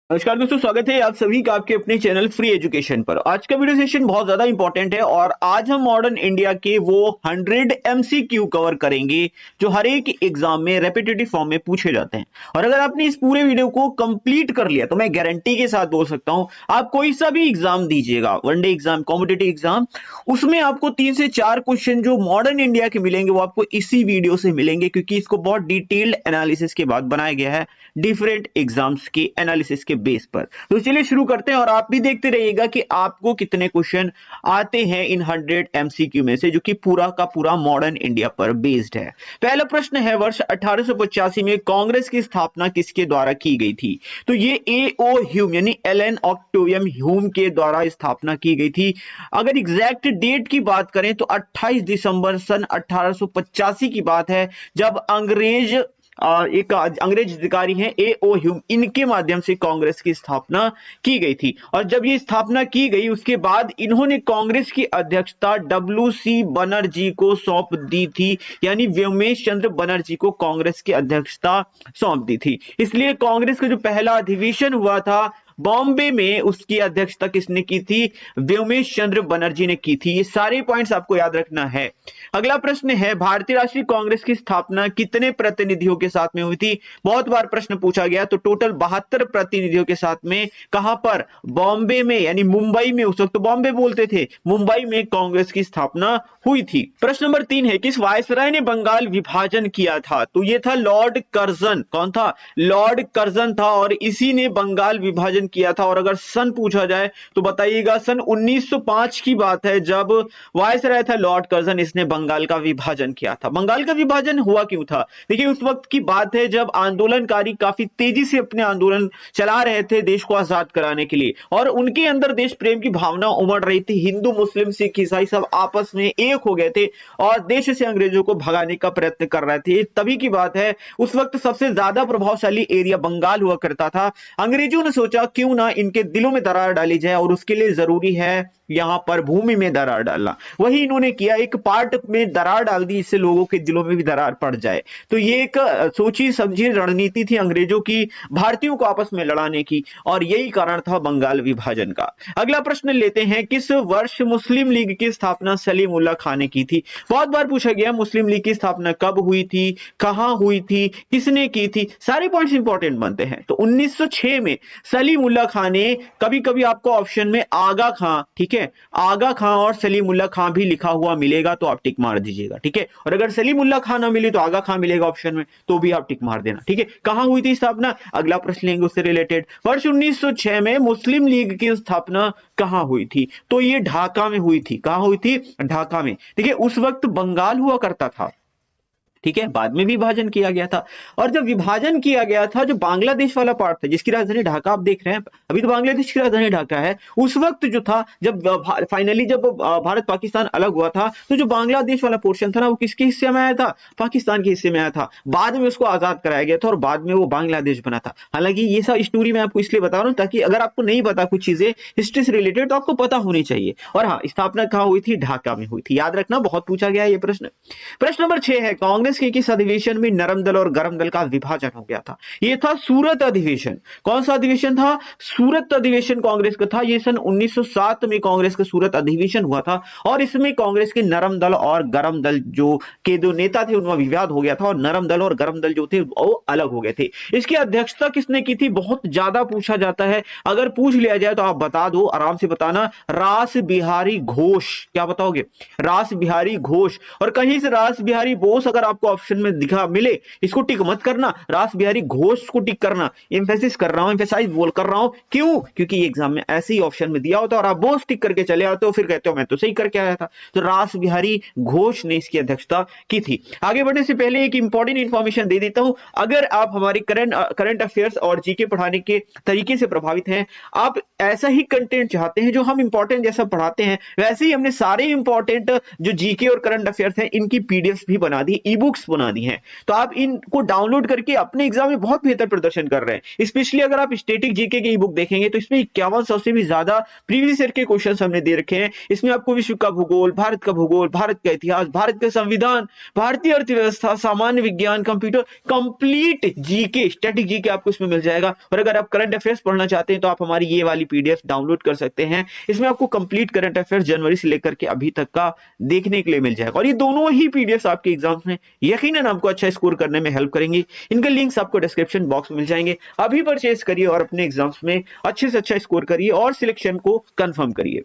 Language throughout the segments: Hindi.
नमस्कार दोस्तों, स्वागत है आप सभी का आपके अपने चैनल फ्री एजुकेशन पर। आज का वीडियो सेशन बहुत ज्यादा इंपॉर्टेंट है और आज हम मॉडर्न इंडिया के वो 100 एमसीक्यू कवर करेंगे जो हर एक एग्जाम में रेपिटेटिव फॉर्म में पूछे जाते हैं। और अगर आपने इस पूरे वीडियो को कंप्लीट कर लिया तो मैं गारंटी के साथ बोल सकता हूं, आप कोई सा भी एग्जाम दीजिएगा, वनडे एग्जाम, कॉम्पिटिटिव एग्जाम, उसमें आपको 3 से 4 क्वेश्चन जो मॉडर्न इंडिया के मिलेंगे वो आपको इसी वीडियो से मिलेंगे, क्योंकि इसको बहुत डिटेल्ड एनालिसिस के बाद बनाया गया है डिफरेंट एग्जाम्स के एनालिसिस के बेस पर। तो चलिए शुरू करते हैं और आप भी देखते रहिएगा कि आपको कितने क्वेश्चन आते हैं इन 100 एमसीक्यू में से, जो कि पूरा का पूरा मॉडर्न इंडिया पर बेस्ड है। पहला प्रश्न है, वर्ष 1885 में कांग्रेस की स्थापना किसके द्वारा की गई थी? तो ये ए.ओ. ह्यूम यानी एलन ऑक्टेवियम ह्यूम के द्वारा स्थापना की गई थी। अगर एग्जैक्ट डेट की बात करें तो 28 दिसंबर सन 1885 की बात है, जब एक अंग्रेज अधिकारी हैं ए.ओ. ह्यूम, इनके माध्यम से कांग्रेस की स्थापना की गई थी। और जब ये स्थापना की गई उसके बाद इन्होंने कांग्रेस की अध्यक्षता डब्ल्यू.सी. बनर्जी को सौंप दी थी, यानी व्योमेश चंद्र बनर्जी को कांग्रेस की अध्यक्षता सौंप दी थी। इसलिए कांग्रेस का जो पहला अधिवेशन हुआ था बॉम्बे में, उसकी अध्यक्षता किसने की थी? व्योमेश चंद्र बनर्जी ने की थी। ये सारे पॉइंट्स आपको याद रखना है। अगला प्रश्न है, भारतीय राष्ट्रीय कांग्रेस की स्थापना कितने प्रतिनिधियों के साथ में हुई थी? बहुत बार प्रश्न पूछा गया, तो टोटल 72 प्रतिनिधियों के साथ में। कहां पर? बॉम्बे में, यानी मुंबई में। उस वक्त तो बॉम्बे बोलते थे, मुंबई में कांग्रेस की स्थापना हुई थी। प्रश्न नंबर 3 है, किस वायसराय ने बंगाल विभाजन किया था? तो यह था लॉर्ड कर्जन। कौन था? लॉर्ड कर्जन था, और इसी ने बंगाल विभाजन किया था। और अगर सन पूछा जाए तो बताइएगा, सन 1905 की बात है, जब वायसराय था लॉर्ड कर्जन, इसने बंगाल का विभाजन किया था। बंगाल का विभाजन हुआ क्यों था? देखिए, उस वक्त की बात है जब आंदोलनकारी काफी तेजी से अपने आंदोलन चला रहे थे देश को आजाद कराने के लिए, और उनके अंदर देश प्रेम की भावना उमड़ रही थी। हिंदू, मुस्लिम, सिख, ईसाई सब आपस में एक हो गए थे और देश से अंग्रेजों को भगाने का प्रयत्न कर रहे थे। तभी की बात है, उस वक्त सबसे ज्यादा प्रभावशाली एरिया बंगाल हुआ करता था। अंग्रेजों ने सोचा क्यों ना इनके दिलों में दरार डाली जाए, और उसके लिए जरूरी है यहां पर भूमि में दरार डालना। वही इन्होंने किया, एक पार्ट में दरार डाल दी, इससे लोगों के दिलों में भी दरार पड़ जाए। तो ये एक सोची समझी रणनीति थी अंग्रेजों की, भारतीयों को आपस में लड़ाने की, और यही कारण था बंगाल विभाजन का। अगला प्रश्न लेते हैं, किस वर्ष मुस्लिम लीग की स्थापना सलीमुल्लाह खान ने की थी? बहुत बार पूछा गया, मुस्लिम लीग की स्थापना कब हुई थी, कहां हुई थी, किसने की थी? सारे पॉइंट्स इंपॉर्टेंट बनते हैं। तो 1906 में सलीमुल्लाह खान ने, कभी कभी आपको ऑप्शन में आगा खां, ठीक है, आगा खां और सलीमुल्लाह खां भी लिखा हुआ मिलेगा तो आप टिक मार दीजिएगा, ठीक है। और अगर सलीमुल्लाह खां ना मिले तो आगा खां मिलेगा ऑप्शन में, तो भी आप टिक मार देना, ठीक है। कहां हुई थी स्थापना? अगला प्रश्न लेंगे उससे रिलेटेड। वर्ष 1906 में मुस्लिम लीग की स्थापना कहां हुई थी? तो ये ढाका में हुई थी। कहां हुई थी? ढाका में। देखिए, उस वक्त बंगाल हुआ करता था, ठीक है, बाद में विभाजन किया गया था। और जब विभाजन किया गया था, जो बांग्लादेश वाला पार्ट था जिसकी राजधानी ढाका आप देख रहे हैं, अभी तो बांग्लादेश की राजधानी ढाका है, उस वक्त जो था, जब फाइनली जब भारत पाकिस्तान अलग हुआ था, तो जो बांग्लादेश वाला पोर्शन था ना, वो किसके हिस्से में आया था? पाकिस्तान के हिस्से में आया था। बाद में उसको आजाद कराया गया था और बाद में वो बांग्लादेश बना था। हालांकि ये सब स्टोरी मैं आपको इसलिए बता रहा हूं ताकि अगर आपको नहीं पता कुछ चीजें हिस्ट्री से रिलेटेड तो आपको पता होनी चाहिए। और हाँ, स्थापना कहां हुई थी? ढाका में हुई थी। याद रखना, बहुत पूछा गया ये प्रश्न। प्रश्न नंबर 6 है, कांग्रेस के किस अधिवेशन में नरम दल और गरम दल का विभाजन हो गया था? यह था सूरत अधिवेशन। कौन सा अधिवेशन था? सूरत अधिवेशन कांग्रेस का था। यह सन 1907 में कांग्रेस का सूरत अधिवेशन हुआ था, और इसमें कांग्रेस के नरम दल और गरम दल जो नेता थे उनमें विवाद हो गया था, और नरम दल और गरम दल जो थे वो अलग हो गए थे। इसकी अध्यक्षता किसने की थी? बहुत ज्यादा पूछा जाता है, अगर पूछ लिया जाए तो आप बता दो, आराम से बताना, रास बिहारी घोष। क्या बताओगे? रास बिहारी घोष। और कहीं से रास बिहारी बोस अगर आपको ऑप्शन में दिखा मिले, इसको टिक मत करना, रास बिहारी घोष को टिक करना। एम्फेसिस कर रहा हूं, एम्फेसाइज बोल कर रहा हूं, क्यों? क्योंकि एग्जाम में ऐसे ही ऑप्शन में दिया होता है और आप बोस टिक करके चले आते हो, फिर कहते हो मैं तो सही करके आया था। तो रास बिहारी घोष ने इसकी अध्यक्षता की थी। आगे बढ़ने से पहले एक इंपॉर्टेंट इंफॉर्मेशन दे देता हूं। अगर आप हमारी करंट अफेयर्स और जीके पढ़ाने के तरीके से प्रभावित हैं, आप ऐसा ही कंटेंट चाहते हैं जो हम इंपॉर्टेंट जैसा पढ़ाते हैं, वैसे ही हमने सारे इंपॉर्टेंट जो जीके और करंट अफेयर्स हैं इनकी पीडीएफ भी बना दी। ई बुक्स बना दी हैं, तो आप इनको डाउनलोड करके अपने एग्जाम में बहुत बेहतर प्रदर्शन कर रहे हैं। स्पेशली अगर आप स्टैटिक जीके की बुक देखेंगे तो इसमें 5100 से भी ज्यादा प्रीवियस ईयर के क्वेश्चन हमने दे रखे हैं। इसमें आपको विश्व का भूगोल, भारत का भूगोल, भारत का इतिहास, भारत का संविधान, भारतीय अर्थव्यवस्था, सामान्य विज्ञान, computer, complete GK, static GK आपको इसमें मिल जाएगा। और अगर आप करंट अफेयर्स पढ़ना चाहते हैं तो आप हमारी ये वाली पीडीएफ डाउनलोड कर सकते हैं। इसमें आपको कंप्लीट करंट अफेयर्स जनवरी से लेकर के अभी तक का देखने के लिए मिल जाएगा। और ये दोनों ही पीडीएफ आपके एग्जाम्स में यकीनन आपको अच्छा स्कोर करने में हेल्प करेंगी। इनके लिंक्स आपको डिस्क्रिप्शन बॉक्स में मिल जाएंगे। अभी परचेज करिए और अपने एग्जाम्स में अच्छे से अच्छा स्कोर करिए और सिलेक्शन को कंफर्म करिए।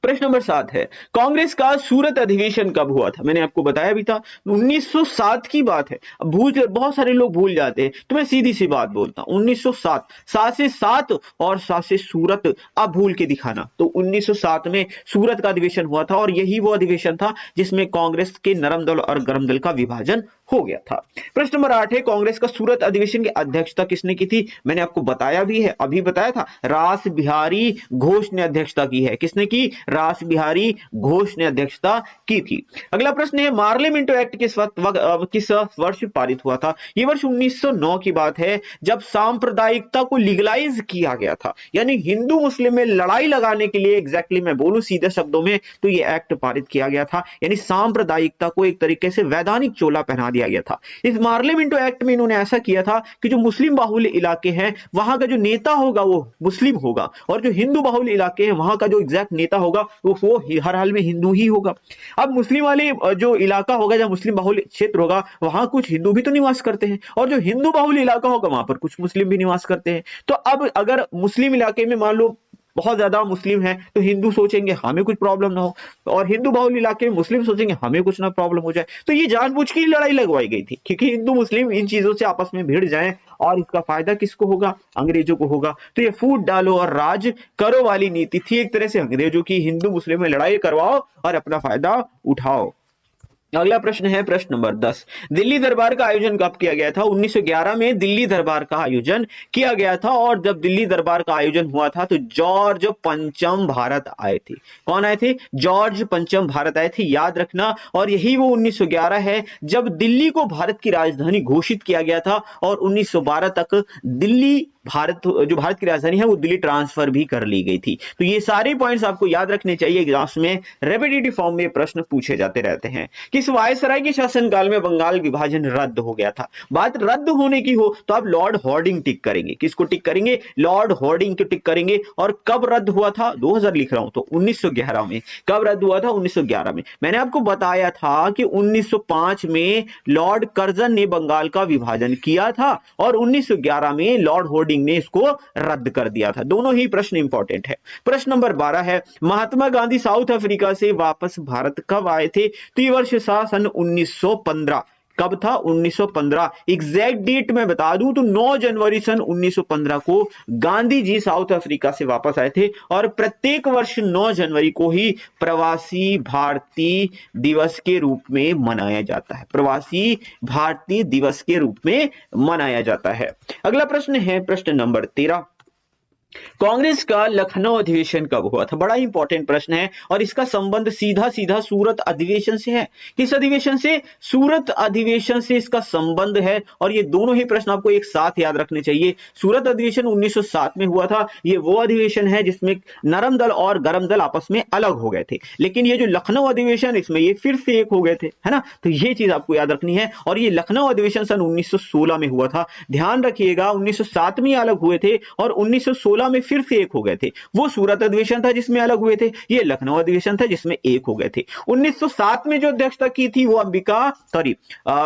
प्रश्न नंबर 7 है, कांग्रेस का सूरत अधिवेशन कब हुआ था? मैंने आपको बताया भी था 1907 की बात है। बहुत सारे लोग भूल जाते हैं, तो मैं सीधी सी बात बोलता हूं 1907, 7 से 7 और 7 से सूरत आप भूल के दिखाना। तो 1907 में सूरत का अधिवेशन हुआ था और यही वो अधिवेशन था जिसमें कांग्रेस के नरम दल और गरम दल का विभाजन हो गया था। प्रश्न नंबर 8 है, कांग्रेस का सूरत अधिवेशन की अध्यक्षता किसने की थी? मैंने आपको बताया भी है, अभी बताया था, रास बिहारी घोष ने अध्यक्षता की है। किसने की? रास बिहारी घोष ने अध्यक्षता की थी। अगला प्रश्न है, मार्लियामेंटो एक्ट किस वर्ष पारित हुआ था? यह वर्ष 1909 की बात है, जब सांप्रदायिकता को लीगलाइज किया गया था, यानी हिंदू मुस्लिम में लड़ाई लगाने के लिए, एग्जैक्टली मैं बोलूं सीधे शब्दों में तो यह एक्ट पारित किया गया था, यानी सांप्रदायिकता को एक तरीके से वैधानिक चोला पहना दिया गया था। इस मार्लियामेंटो एक्ट में इन्होंने ऐसा किया था कि जो मुस्लिम बाहुल्य इलाके हैं वहां का जो नेता होगा वो मुस्लिम होगा, और जो हिंदू बाहुल्य इलाके हैं वहां का जो एग्जैक्ट नेता होगा वो हर हाल में हिंदू ही होगा। अब मुस्लिम वाले जो इलाका होगा, जब मुस्लिम बाहुल्य क्षेत्र होगा, वहां कुछ हिंदू भी तो निवास करते हैं, और जो हिंदू बाहुल्य इलाका होगा वहां पर कुछ मुस्लिम भी निवास करते हैं। तो अब अगर मुस्लिम इलाके में मान लो बहुत ज्यादा मुस्लिम है तो हिंदू सोचेंगे हमें कुछ प्रॉब्लम ना हो, और हिंदू बाहुल्य इलाके में मुस्लिम सोचेंगे हमें कुछ ना प्रॉब्लम हो जाए। तो ये जानबूझ के ही लड़ाई लगवाई गई थी, क्योंकि हिंदू मुस्लिम इन चीजों से आपस में भिड़ जाएं, और इसका फायदा किसको होगा? अंग्रेजों को होगा। तो ये फूट डालो और राज करो वाली नीति थी, एक तरह से अंग्रेजों की हिंदू मुस्लिम में लड़ाई करवाओ और अपना फायदा उठाओ। अगला प्रश्न है प्रश्न नंबर 10, दिल्ली दरबार का आयोजन कब किया गया था? 1911 में दिल्ली दरबार का आयोजन किया गया था, और जब दिल्ली दरबार का आयोजन हुआ था तो जॉर्ज पंचम भारत आए थे। कौन आए थे? जॉर्ज पंचम भारत आए थे, याद रखना। और यही वो 1911 है जब दिल्ली को भारत की राजधानी घोषित किया गया था, और 1912 तक दिल्ली जो भारत की राजधानी है वो दिल्ली ट्रांसफर भी कर ली गई थी। तो ये सारे पॉइंट्स आपको याद रखने चाहिए, एग्जाम्स में रेपिटेटिव फॉर्म में प्रश्न पूछे जाते रहते हैं। किस वायसराय के शासनकाल में बंगाल विभाजन रद्द हो गया था? बात रद्द होने की हो तो आप लॉर्ड हॉर्डिंग टिक करेंगे। किसको टिक करेंगे? लॉर्ड हॉर्डिंग को टिक करेंगे। और कब रद्द हुआ था? 2000 लिख रहा हूं तो 1911 में। कब रद्द हुआ था? 1911 में। मैंने आपको बताया था कि 1905 में लॉर्ड कर्जन ने बंगाल का विभाजन किया था, और 1911 में लॉर्ड हॉर्डिंग ने इसको रद्द कर दिया था। दोनों ही प्रश्न इंपॉर्टेंट है। प्रश्न नंबर 12 है, महात्मा गांधी साउथ अफ्रीका से वापस भारत कब आए थे? तो ये वर्ष था सन 1915। कब था? 1915। एग्जैक्ट डेट मैं बता दूं तो 9 जनवरी सन 1915 को गांधी जी साउथ अफ्रीका से वापस आए थे, और प्रत्येक वर्ष 9 जनवरी को ही प्रवासी भारतीय दिवस के रूप में मनाया जाता है। प्रवासी भारतीय दिवस के रूप में मनाया जाता है। अगला प्रश्न है प्रश्न नंबर 13, कांग्रेस का लखनऊ अधिवेशन कब हुआ था? बड़ा इंपॉर्टेंट प्रश्न है, और इसका संबंध सीधा सीधा सूरत अधिवेशन से है। किस अधिवेशन से? सूरत अधिवेशन से इसका संबंध है, और ये दोनों ही प्रश्न आपको एक साथ याद रखने चाहिए। सूरत अधिवेशन 1907 में हुआ था। ये वो अधिवेशन है जिसमें नरम दल और गरम दल आपस में अलग हो गए थे, लेकिन ये जो लखनऊ अधिवेशन इसमें ये फिर से एक हो गए थे, है ना? तो ये चीज आपको याद रखनी है। और ये लखनऊ अधिवेशन सन 1916 में हुआ था। ध्यान रखिएगा 1907 में अलग हुए थे और 1916 में फिर से एक हो गए थे। वो सूरत अधिवेशन था जिसमें अलग हुए थे, ये लखनऊ अधिवेशन था जिसमें एक हो गए थे। 1907 में जो अध्यक्षता की थी वो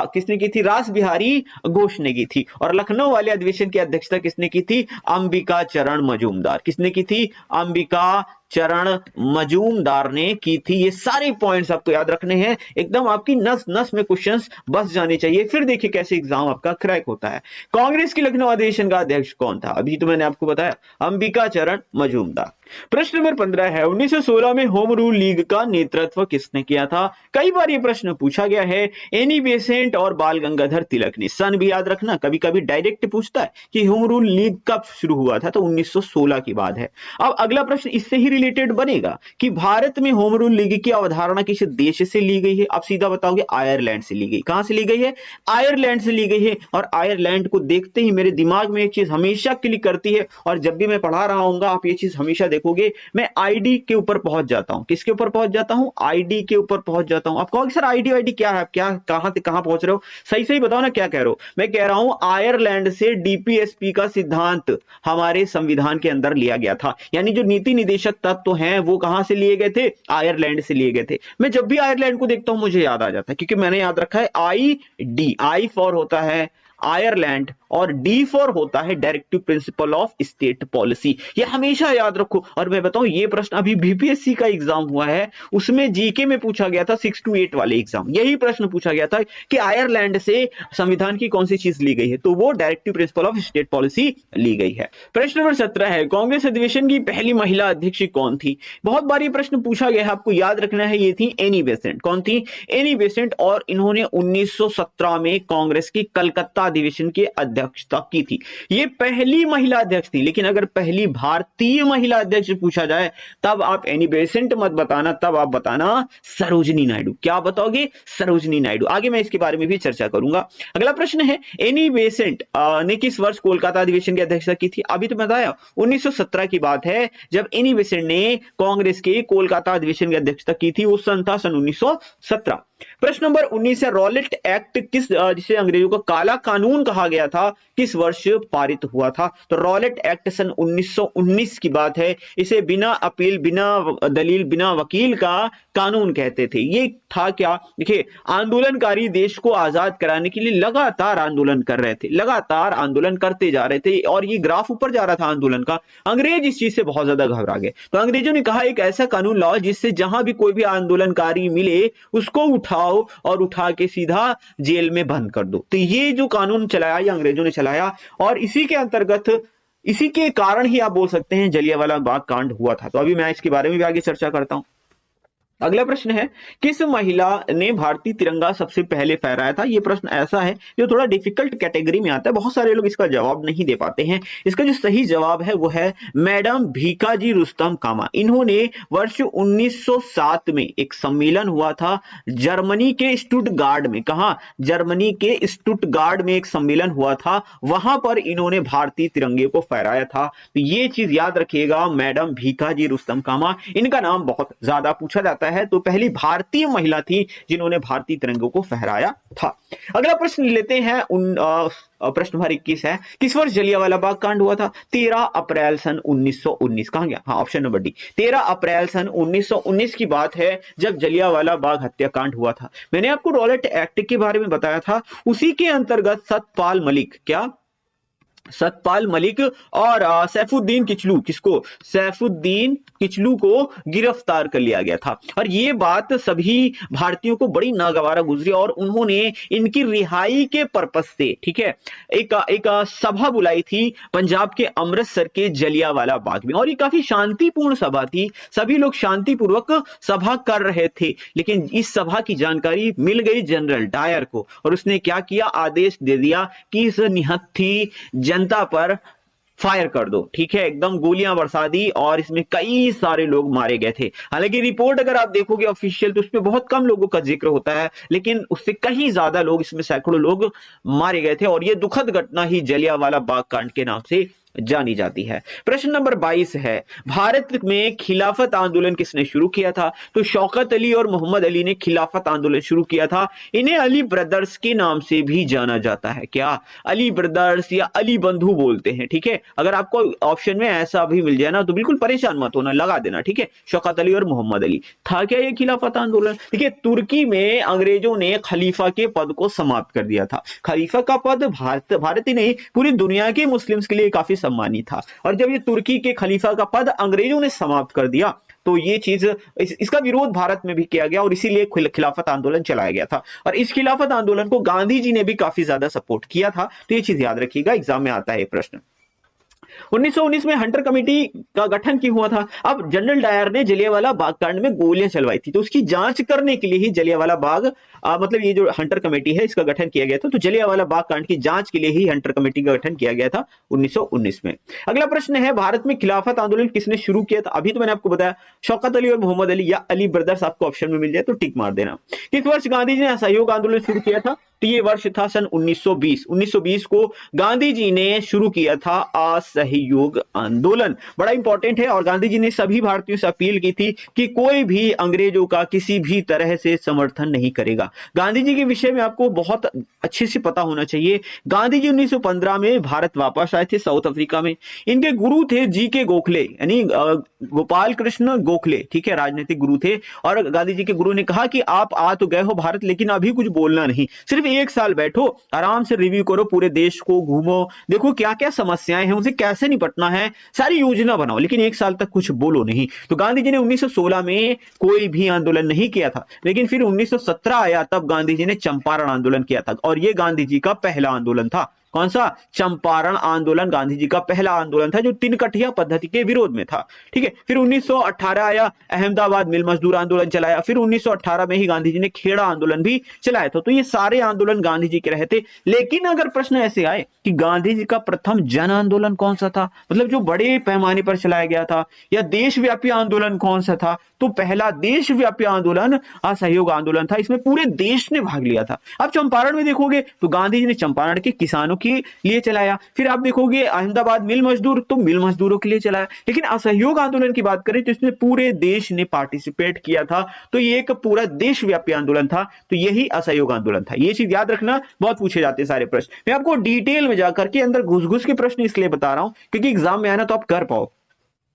किसने की थी? रास बिहारी घोष ने की थी। और लखनऊ वाले अधिवेशन की अध्यक्षता किसने की थी? अंबिका चरण मजूमदार। किसने की थी? अंबिका चरण मजूमदार ने की थी। ये सारे पॉइंट्स आपको याद रखने हैं, एकदम आपकी नस नस में क्वेश्चंस बस जाने चाहिए। फिर देखिए कैसे एग्जाम आपका क्रैक होता है। कांग्रेस की लखनऊ अधिवेशन का अध्यक्ष कौन था? अभी तो मैंने आपको बताया, अंबिका चरण मजूमदार। प्रश्न नंबर 15 है, 1916 में होम रूल लीग का नेतृत्व किसने किया था? कई बार ये प्रश्न पूछा गया है। एनी बेसेंट और बाल गंगाधर तिलक ने। सन भी याद रखना, कभी कभी डायरेक्ट पूछता है कि होम रूल लीग कब शुरू हुआ था, तो 1916 की बात है। अब अगला प्रश्न इससे ही रिलेटेड बनेगा कि भारत में होम रूल लीग की अवधारणा किस देश से ली गई है? आप सीधा बताओगे आयरलैंड से ली गई। कहां से ली गई है? आयरलैंड से ली गई है। और आयरलैंड को देखते ही मेरे दिमाग में एक चीज हमेशा क्लिक करती है, और जब भी मैं पढ़ा रहा हूंगा आप ये चीज हमेशा देखोगे, मैं आईडी के ऊपर पहुंच जाता हूं। किसके ऊपर पहुंच जाता हूं? आईडी के ऊपर पहुंच जाता हूं। आप कहोगे सर आईडी आईडी क्या है? क्या कहां से कहां पहुंच रहे हो? सही सही बताओ ना क्या कह रहे हो। मैं कह रहा हूं आयरलैंड से डीपीएसपी का सिद्धांत हमारे संविधान के अंदर लिया गया था। यानी जो नीति निदेशक तत्व हैं वो कहां से लिए गए थे? आयरलैंड से लिए गए थे। मैं जब भी आयरलैंड को देखता हूं मुझे याद आ जाता है, क्योंकि मैंने याद रखा है आई डी, आई फॉर होता है आयरलैंड और डी फॉर होता है directive principle of state policy. ये हमेशा याद रखो। और मैं बताऊं ये प्रश्न अभी बीपीएससी का एग्जाम हुआ है, उसमें जीके में पूछा गया था 6 to 8 वाले एग्जाम, यही प्रश्न पूछा गया था कि आयरलैंड से संविधान की कौन सी चीज ली गई है, तो वो directive principle of state policy ली गई है। प्रश्न नंबर 17 है, कांग्रेस अधिवेशन की पहली महिला अध्यक्ष कौन थी? बहुत बार ये प्रश्न पूछा गया है, आपको याद रखना है, ये थी एनी बेसेंट। कौन थी? Annie Besant. और इन्होंने 1917 में कांग्रेस की कलकत्ता अधिवेशन की अध्यक्षता की थी। ये पहली महिला अध्यक्ष थी। लेकिन अगर पहली भारतीय महिला अध्यक्ष पूछा जाए तब आप एनी बेसेंट मत बताना, तब आप बताना सरोजिनी नायडू। क्या बताओगे? सरोजिनी नायडू। आगे मैं इसके बारे में भी चर्चा करूंगा। अगला प्रश्न है, एनी बेसेंट ने किस वर्ष कोलकाता अधिवेशन की अध्यक्षता की थी? अभी तो बताया 1917 की बात है जब एनी बेसेंट ने कांग्रेस के कोलकाता अधिवेशन की अध्यक्षता की थी। वो सन 1917। प्रश्न नंबर 19 है, रॉलेट एक्ट किस, जिसे अंग्रेजों का काला कानून कहा गया था, किस वर्ष पारित हुआ था? तो रॉलेट एक्ट सन 1919 की बात है। इसे बिना अपील, बिना दलील, बिना वकील का कानून कहते थे। ये था क्या? देखिए, आंदोलनकारी देश को आजाद कराने के लिए लगातार आंदोलन कर रहे थे, लगातार आंदोलन करते जा रहे थे, और ये ग्राफ ऊपर जा रहा था आंदोलन का। अंग्रेज इस चीज से बहुत ज्यादा घबरा गए, तो अंग्रेजों ने कहा एक ऐसा कानून लाओ जिससे जहां भी कोई भी आंदोलनकारी मिले उसको उठाओ और उठा के सीधा जेल में बंद कर दो। तो ये जो कानून चलाया ये अंग्रेजों ने चलाया, और इसी के अंतर्गत, इसी के कारण ही आप बोल सकते हैं जलियांवाला बाग कांड हुआ था। तो अभी मैं इसके बारे में भी आगे चर्चा करता हूं। अगला प्रश्न है, किस महिला ने भारतीय तिरंगा सबसे पहले फहराया था? यह प्रश्न ऐसा है जो थोड़ा डिफिकल्ट कैटेगरी में आता है, बहुत सारे लोग इसका जवाब नहीं दे पाते हैं। इसका जो सही जवाब है वो है मैडम भीकाजी रुस्तम कामा। इन्होंने वर्ष 1907 में एक सम्मेलन हुआ था जर्मनी के स्टुटगार्ड में। कहा? जर्मनी के स्टुटगार्ड में एक सम्मेलन हुआ था, वहां पर इन्होंने भारतीय तिरंगे को फहराया था। तो ये चीज याद रखिएगा, मैडम भीकाजी रुस्तम कामा, इनका नाम बहुत ज्यादा पूछा जाता है। तो पहली भारतीय महिला थी जिन्होंने भारतीय तिरंगे को फहराया था। अगला प्रश्न लेते हैं, प्रश्न नंबर 21 है, किस वर्ष जलियांवाला बाग कांड हुआ था? 13 अप्रैल सन 1919। कहां गया? हाँ, ऑप्शन नंबर डी, 13 अप्रैल सन 1919 की बात है जब जलियांवाला बाग हत्याकांड हुआ था। मैंने आपको रॉलेट एक्ट के बारे में बताया था, उसी के अंतर्गत सतपाल मलिक, क्या सतपाल मलिक और सैफुद्दीन किचलू, किसको? सैफुद्दीन किचलू को गिरफ्तार कर लिया गया था। और ये बात सभी भारतीयों को बड़ी नागवारा गुजरी, और उन्होंने इनकी रिहाई के पर्पस से, ठीक है, एक सभा बुलाई थी पंजाब के अमृतसर के जलियांवाला बाग में। और ये काफी शांतिपूर्ण सभा थी, सभी लोग शांतिपूर्वक सभा कर रहे थे। लेकिन इस सभा की जानकारी मिल गई जनरल डायर को, और उसने क्या किया? आदेश दे दिया कि इस निहत्थी जनता पर फायर कर दो, ठीक है, एकदम गोलियां बरसा दी, और इसमें कई सारे लोग मारे गए थे। हालांकि रिपोर्ट अगर आप देखोगे ऑफिशियल तो उसमें बहुत कम लोगों का जिक्र होता है, लेकिन उससे कहीं ज्यादा लोग, इसमें सैकड़ों लोग मारे गए थे। और यह दुखद घटना ही जलियांवाला बाग कांड के नाम से जानी जाती है। प्रश्न नंबर 22 है, भारत में खिलाफत आंदोलन किसने शुरू किया था? तो शौकत अली और मोहम्मद अली ने खिलाफत आंदोलन शुरू किया था। इन्हें अली ब्रदर्स के नाम से भी जाना जाता है। क्या? अली ब्रदर्स या अली बंधु बोलते हैं, ठीक है। अगर आपको ऑप्शन में ऐसा भी मिल जाए ना तो बिल्कुल परेशान मत होना, लगा देना, ठीक है। शौकत अली और मोहम्मद अली। था क्या ये खिलाफत आंदोलन? देखिए, तुर्की में अंग्रेजों ने खलीफा के पद को समाप्त कर दिया था। खलीफा का पद भारत ही नहीं पूरी दुनिया के मुस्लिम्स के लिए काफी सम्मानी था, और जब ये तुर्की के खलीफा का पद अंग्रेजों ने समाप्त कर दिया तो ये चीज, इसका विरोध भारत में भी किया गया, और इसीलिए खिलाफत आंदोलन चलाया गया था। और इस खिलाफत आंदोलन को गांधी जी ने भी काफी ज्यादा सपोर्ट किया था। तो ये चीज याद रखिएगा, एग्जाम में आता है ये प्रश्न। 1919 में हंटर कमेटी का गठन क्यों हुआ था? अब जनरल डायर ने जलियांवाला बाग कांड में गोलियां चलवाई थी, तो उसकी जांच करने के लिए ही जलियांवाला बाग मतलब ये जो हंटर कमेटी है इसका गठन किया गया था। तो जलियांवाला बाग कांड की जांच के लिए ही हंटर कमेटी का गठन किया गया था 1919 में। अगला प्रश्न है, भारत में खिलाफत आंदोलन किसने शुरू किया था? अभी तो मैंने आपको बताया, शौकत अली और मोहम्मद अली या अली ब्रदर्स आपको ऑप्शन में मिल जाए तो टिक मार देना। किस वर्ष गांधी जी ने असहयोग आंदोलन शुरू किया था? तो ये वर्ष था सन 1920। 1920 को गांधी जी ने शुरू किया था असहयोग आंदोलन। बड़ा इंपॉर्टेंट है। और गांधी जी ने सभी भारतीयों से अपील की थी कि कोई भी अंग्रेजों का किसी भी तरह से समर्थन नहीं करेगा। गांधी जी के विषय में आपको बहुत अच्छे से पता होना चाहिए। गांधी जी 1915 में भारत वापस आए थे साउथ अफ्रीका में। इनके गुरु थे जी.के. गोखले, यानी गोपाल कृष्ण गोखले, ठीक है, राजनीतिक गुरु थे। और गांधी जी के गुरु ने कहा कि आप आ तो गए हो भारत, लेकिन अभी कुछ बोलना नहीं, सिर्फ एक साल बैठो, आराम से रिव्यू करो, पूरे देश को घूमो, देखो क्या क्या समस्याएं हैं, उनसे कैसे निपटना है, सारी योजना बनाओ, लेकिन एक साल तक कुछ बोलो नहीं। तो गांधी जी ने 1916 में कोई भी आंदोलन नहीं किया था, लेकिन फिर 1917 आया, तब गांधी जी ने चंपारण आंदोलन किया था। और यह गांधी जी का पहला आंदोलन था। कौन सा? चंपारण आंदोलन गांधी जी का पहला आंदोलन था, जो तिनकठिया पद्धति के विरोध में था। ठीक है, फिर 1918 आया, अहमदाबाद मिल मजदूर आंदोलन चलाया। फिर 1918 में ही गांधी जी ने खेड़ा आंदोलन भी चलाया था। तो ये सारे आंदोलन गांधी जी के रहे थे। लेकिन अगर प्रश्न ऐसे आए कि गांधी जी का प्रथम जन आंदोलन कौन सा था, मतलब जो बड़े पैमाने पर चलाया गया था, या देशव्यापी आंदोलन कौन सा था, तो पहला देशव्यापी आंदोलन असहयोग आंदोलन था। इसमें पूरे देश ने भाग लिया था। अब चंपारण में देखोगे तो गांधी जी ने चंपारण के किसानों के लिए चलाया। फिर आप देखोगे अहमदाबाद मिल मजदूर, तो मिल मजदूरों के लिए चलाया। लेकिन असहयोग आंदोलन की बात करें तो इसमें पूरे देश ने पार्टिसिपेट किया था। तो ये एक पूरा देशव्यापी आंदोलन था। तो यही असहयोग आंदोलन था। ये चीज याद रखना, बहुत पूछे जाते हैं सारे प्रश्न। मैं आपको डिटेल में जाकर के अंदर घुस घुस के प्रश्न इसलिए बता रहा हूं क्योंकि एग्जाम में आना तो आप कर पाओ,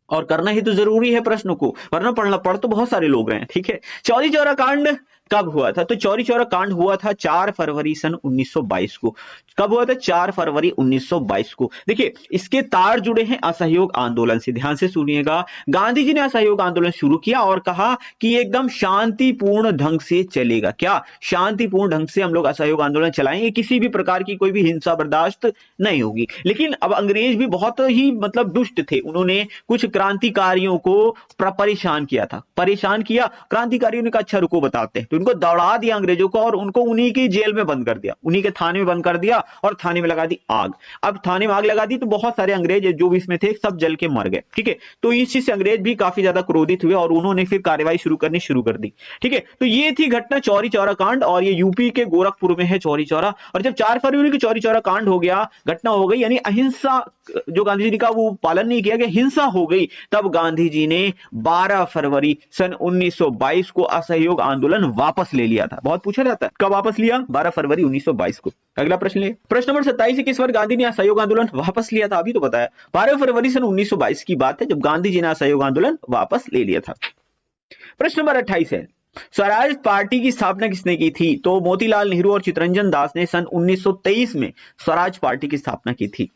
और करना ही तो जरूरी है प्रश्नों को, वरना पढ़ तो बहुत सारे लोग रहे हैं। ठीक है, चौरी चौरा कांड कब हुआ था? तो चौरी चौरा कांड हुआ था 4 फरवरी सन 1922 को। कब हुआ था? 4 फरवरी 1922 को। देखिए, इसके तार जुड़े हैं असहयोग आंदोलन से। ध्यान से सुनिएगा। गांधी जी ने असहयोग आंदोलन शुरू किया और कहा कि एकदम शांतिपूर्ण ढंग से चलेगा। क्या? शांतिपूर्ण ढंग से हम लोग असहयोग आंदोलन चलाएंगे, किसी भी प्रकार की कोई भी हिंसा बर्दाश्त नहीं होगी। लेकिन अब अंग्रेज भी बहुत ही मतलब दुष्ट थे। उन्होंने कुछ क्रांतिकारियों को परेशान किया था। परेशान किया, क्रांतिकारियों ने कहा अच्छा रुको बताते हैं, तो उनको दौड़ा दिया अंग्रेजों को, और उनको उन्हीं की जेल में बंद कर दिया, उन्हीं के थाने में बंद कर दिया, और थाने में लगा दी आग। अब थाने में आग लगा दी तो बहुत सारे अंग्रेज जो भी इसमें थे सब जल के मर गए। ठीक है, तो इस चीज से अंग्रेज भी काफी ज्यादा क्रोधित हुए और उन्होंने फिर कार्रवाई शुरू करनी शुरू कर दी। ठीक है, तो ये थी घटना चौरी चौरा कांड, और ये यूपी के गोरखपुर में है चौरी चौरा। और जब 4 फरवरी की चौरी चौरा कांड हो गया, घटना हो गई, यानी अहिंसा जो गांधी जी का वो पालन नहीं किया गया, हिंसा हो गई, तब गांधी जी ने 12 फरवरी सन 1922 को असहयोग आंदोलन वापस ले लिया था। बहुत पूछा जाता है कब वापस लिया? 12 फरवरी 1922 को। अगला प्रश्न ले, प्रश्न नंबर 27, किस वर्ष गांधी ने असहयोग आंदोलन वापस लिया था? अभी तो बताया 12 फरवरी सन 1922 की बात है जब गांधी जी ने असहयोग आंदोलन वापस ले लिया था। प्रश्न नंबर 28 है, स्वराज पार्टी की स्थापना किसने की थी? तो मोतीलाल नेहरू और चितरंजन दास ने सन 1923 में स्वराज पार्टी की स्थापना की थी।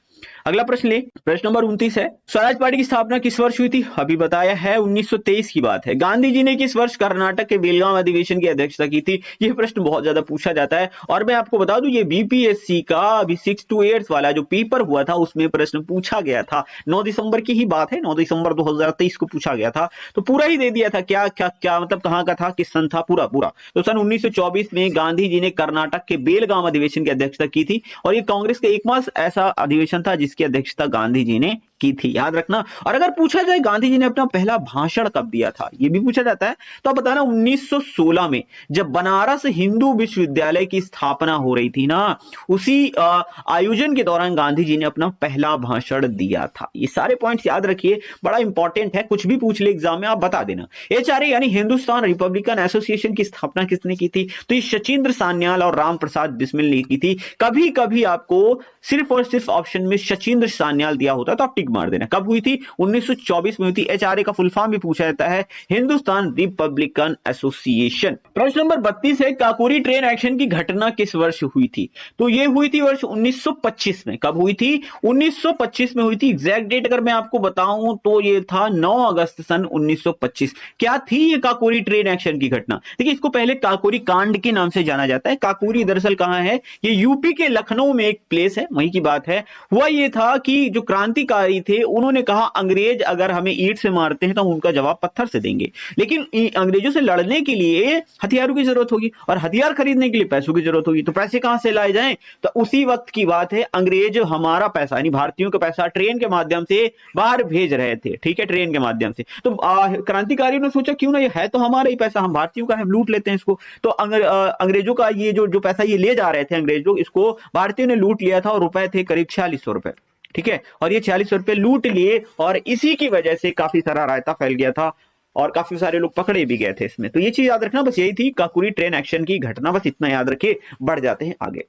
अगला प्रश्न ले, प्रश्न नंबर 29 है, स्वराज पार्टी की स्थापना किस वर्ष हुई थी? अभी बताया है 1923 की बात है। गांधी जी ने किस वर्ष कर्नाटक के बेलगाम अधिवेशन की अध्यक्षता की थी? यह प्रश्न बहुत ज्यादा पूछा जाता है, और मैं आपको बता दूं ये बीपीएससी का अभी 6 to 8 वाला जो पेपर हुआ था उसमें प्रश्न पूछा गया था। 9 दिसंबर की ही बात है, 9 दिसंबर 2023 को पूछा गया था। तो पूरा ही दे दिया था, क्या क्या क्या मतलब कहां का था, किस सन था, पूरा पूरा। तो सन 1924 में गांधी जी ने कर्नाटक के बेलगाम अधिवेशन की अध्यक्षता की थी, और ये कांग्रेस का एकमात्र ऐसा अधिवेशन था जिसकी अध्यक्षता गांधी जी ने की थी, याद रखना। और अगर पूछा जाए गांधी जी ने अपना पहला भाषण कब दिया था, यह भी पूछा जाता है, तो आप बताना 1916 में, जब बनारस हिंदू विश्वविद्यालय की स्थापना हो रही थी ना, उसी आयोजन के दौरान गांधी जी ने अपना पहला भाषण दिया था। ये सारे पॉइंट्स याद रखिए, बड़ा इंपॉर्टेंट है, कुछ भी पूछ ले एग्जाम में आप बता देना। HRA यानी हिंदुस्तान रिपब्लिकन एसोसिएशन की स्थापना किसने की थी? तो ये सचिंद्र सान्याल और राम प्रसाद बिस्मिल ने की थी। कभी कभी आपको सिर्फ और सिर्फ ऑप्शन में सचिंद्र सान्याल दिया होता तो आप टिक मार देना। कब हुई थी? 1924 में हुई थी। HRA का फुल फॉर्म भी पूछा जाता है, हिंदुस्तान रिपब्लिकन एसोसिएशन। प्रश्न नंबर 32 है, काकोरी ट्रेन एक्शन की घटना किस वर्ष हुई थी? तो ये हुई थी वर्ष 1925 में। कब हुई थी? 1925 में हुई थी। एग्जैक्ट डेट अगर मैं आपको बताऊं तो ये था 9 अगस्त सन 1925। क्या थी ये काकोरी ट्रेन एक्शन की घटना? देखिए, इसको पहले काकोरी कांड के नाम से जाना जाता है। काकोरी दरअसल कहां है? ये यूपी के लखनऊ में एक प्लेस है, वहीं की बात है। हुआ ये था कि जो क्रांतिकारी अधिकारी थे उन्होंने कहा अंग्रेज अगर हमें ईंट से मारते हैं तो हम उनका जवाब पत्थर से देंगे, लेकिन अंग्रेजों से लड़ने के लिए हथियारों की जरूरत होगी और हथियार खरीदने के लिए पैसों की जरूरत होगी, तो पैसे कहां से लाए जाएं? तो उसी वक्त की बात है, अंग्रेज हमारा पैसा यानी भारतीयों का पैसा ट्रेन के माध्यम से बाहर भेज रहे थे, ठीक है, ट्रेन के माध्यम से। तो क्रांतिकारियों ने सोचा क्यों ना, ये है तो हमारा ही पैसा, हम भारतीयों का है, लूट लेते हैं इसको। तो अंग्रेजों का ये जो पैसा ये ले जा रहे थे अंग्रेज लोग, इसको भारतीयों ने लूट लिया था और रुपए थे करीब 4600 रुपए, ठीक है, और ये 4600 रुपए लूट लिए और इसी की वजह से काफी सारा रायता फैल गया था और काफी सारे लोग पकड़े भी गए थे इसमें। तो ये चीज याद रखना, बस यही थी काकुरी ट्रेन एक्शन की घटना, बस इतना याद रखे, बढ़ जाते हैं आगे।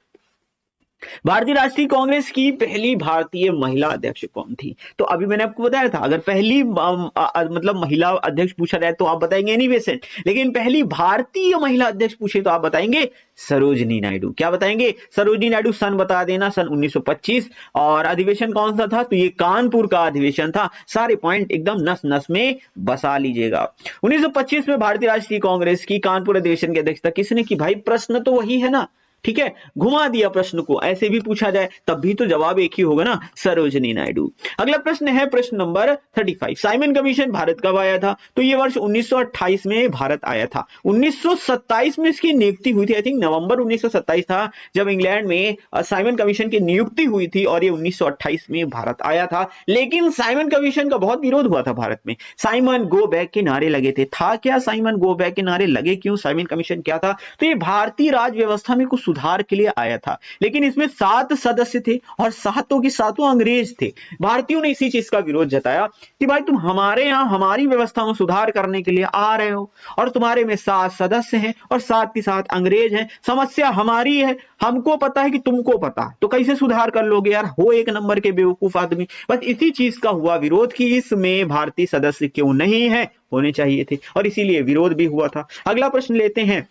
भारतीय राष्ट्रीय कांग्रेस की पहली भारतीय महिला अध्यक्ष कौन थी? तो अभी मैंने आपको बताया था, अगर पहली मतलब महिला अध्यक्ष पूछा जाए तो आप बताएंगे एनी बेसेंट, लेकिन पहली भारतीय महिला अध्यक्ष पूछे तो आप बताएंगे सरोजिनी नायडू। क्या बताएंगे? सरोजिनी नायडू। सन बता देना, सन 1925। और अधिवेशन कौन सा था? तो ये कानपुर का अधिवेशन था। सारे पॉइंट एकदम नस नस में बसा लीजिएगा। 1925 में भारतीय राष्ट्रीय कांग्रेस की कानपुर अधिवेशन की अध्यक्षता किसने की? भाई प्रश्न तो वही है ना, ठीक है, घुमा दिया प्रश्न को, ऐसे भी पूछा जाए तब भी तो जवाब एक ही होगा ना, सरोजिनी नायडू। अगला प्रश्न है प्रश्न नंबर 35। साइमन कमीशन भारत कब आया था? तो ये वर्ष 1928 में भारत आया था। 1927 में इसकी नियुक्ति हुई थी, आई थिंक नवंबर 1927 था जब इंग्लैंड में साइमन कमीशन की नियुक्ति हुई थी और ये 1928 में भारत आया था। लेकिन साइमन कमीशन का बहुत विरोध हुआ था भारत में, साइमन गो बैक के नारे लगे थे। था क्या साइमन गो बैक के नारे लगे क्यों? साइमन कमीशन क्या था? तो ये भारतीय राज व्यवस्था में कुछ सुधार के लिए आया था, लेकिन इसमें 7 सदस्य थे और सातों की सातों अंग्रेज थे। भारतीयों ने इसी चीज का विरोध जताया कि भाई तुम हमारे यहां हमारी व्यवस्था में सुधार करने के लिए आ रहे हो और तुम्हारे में 7 सदस्य हैं और 7 के 7 अंग्रेज हैं, समस्या हमारी है, हमको पता है कि तुमको पता है, तो कैसे सुधार कर लोगे यार, हो एक नंबर के बेवकूफ आदमी। बस इसी चीज का हुआ विरोध कि इसमें भारतीय सदस्य क्यों नहीं है, होने चाहिए थे, और इसीलिए विरोध भी हुआ था। अगला प्रश्न लेते हैं,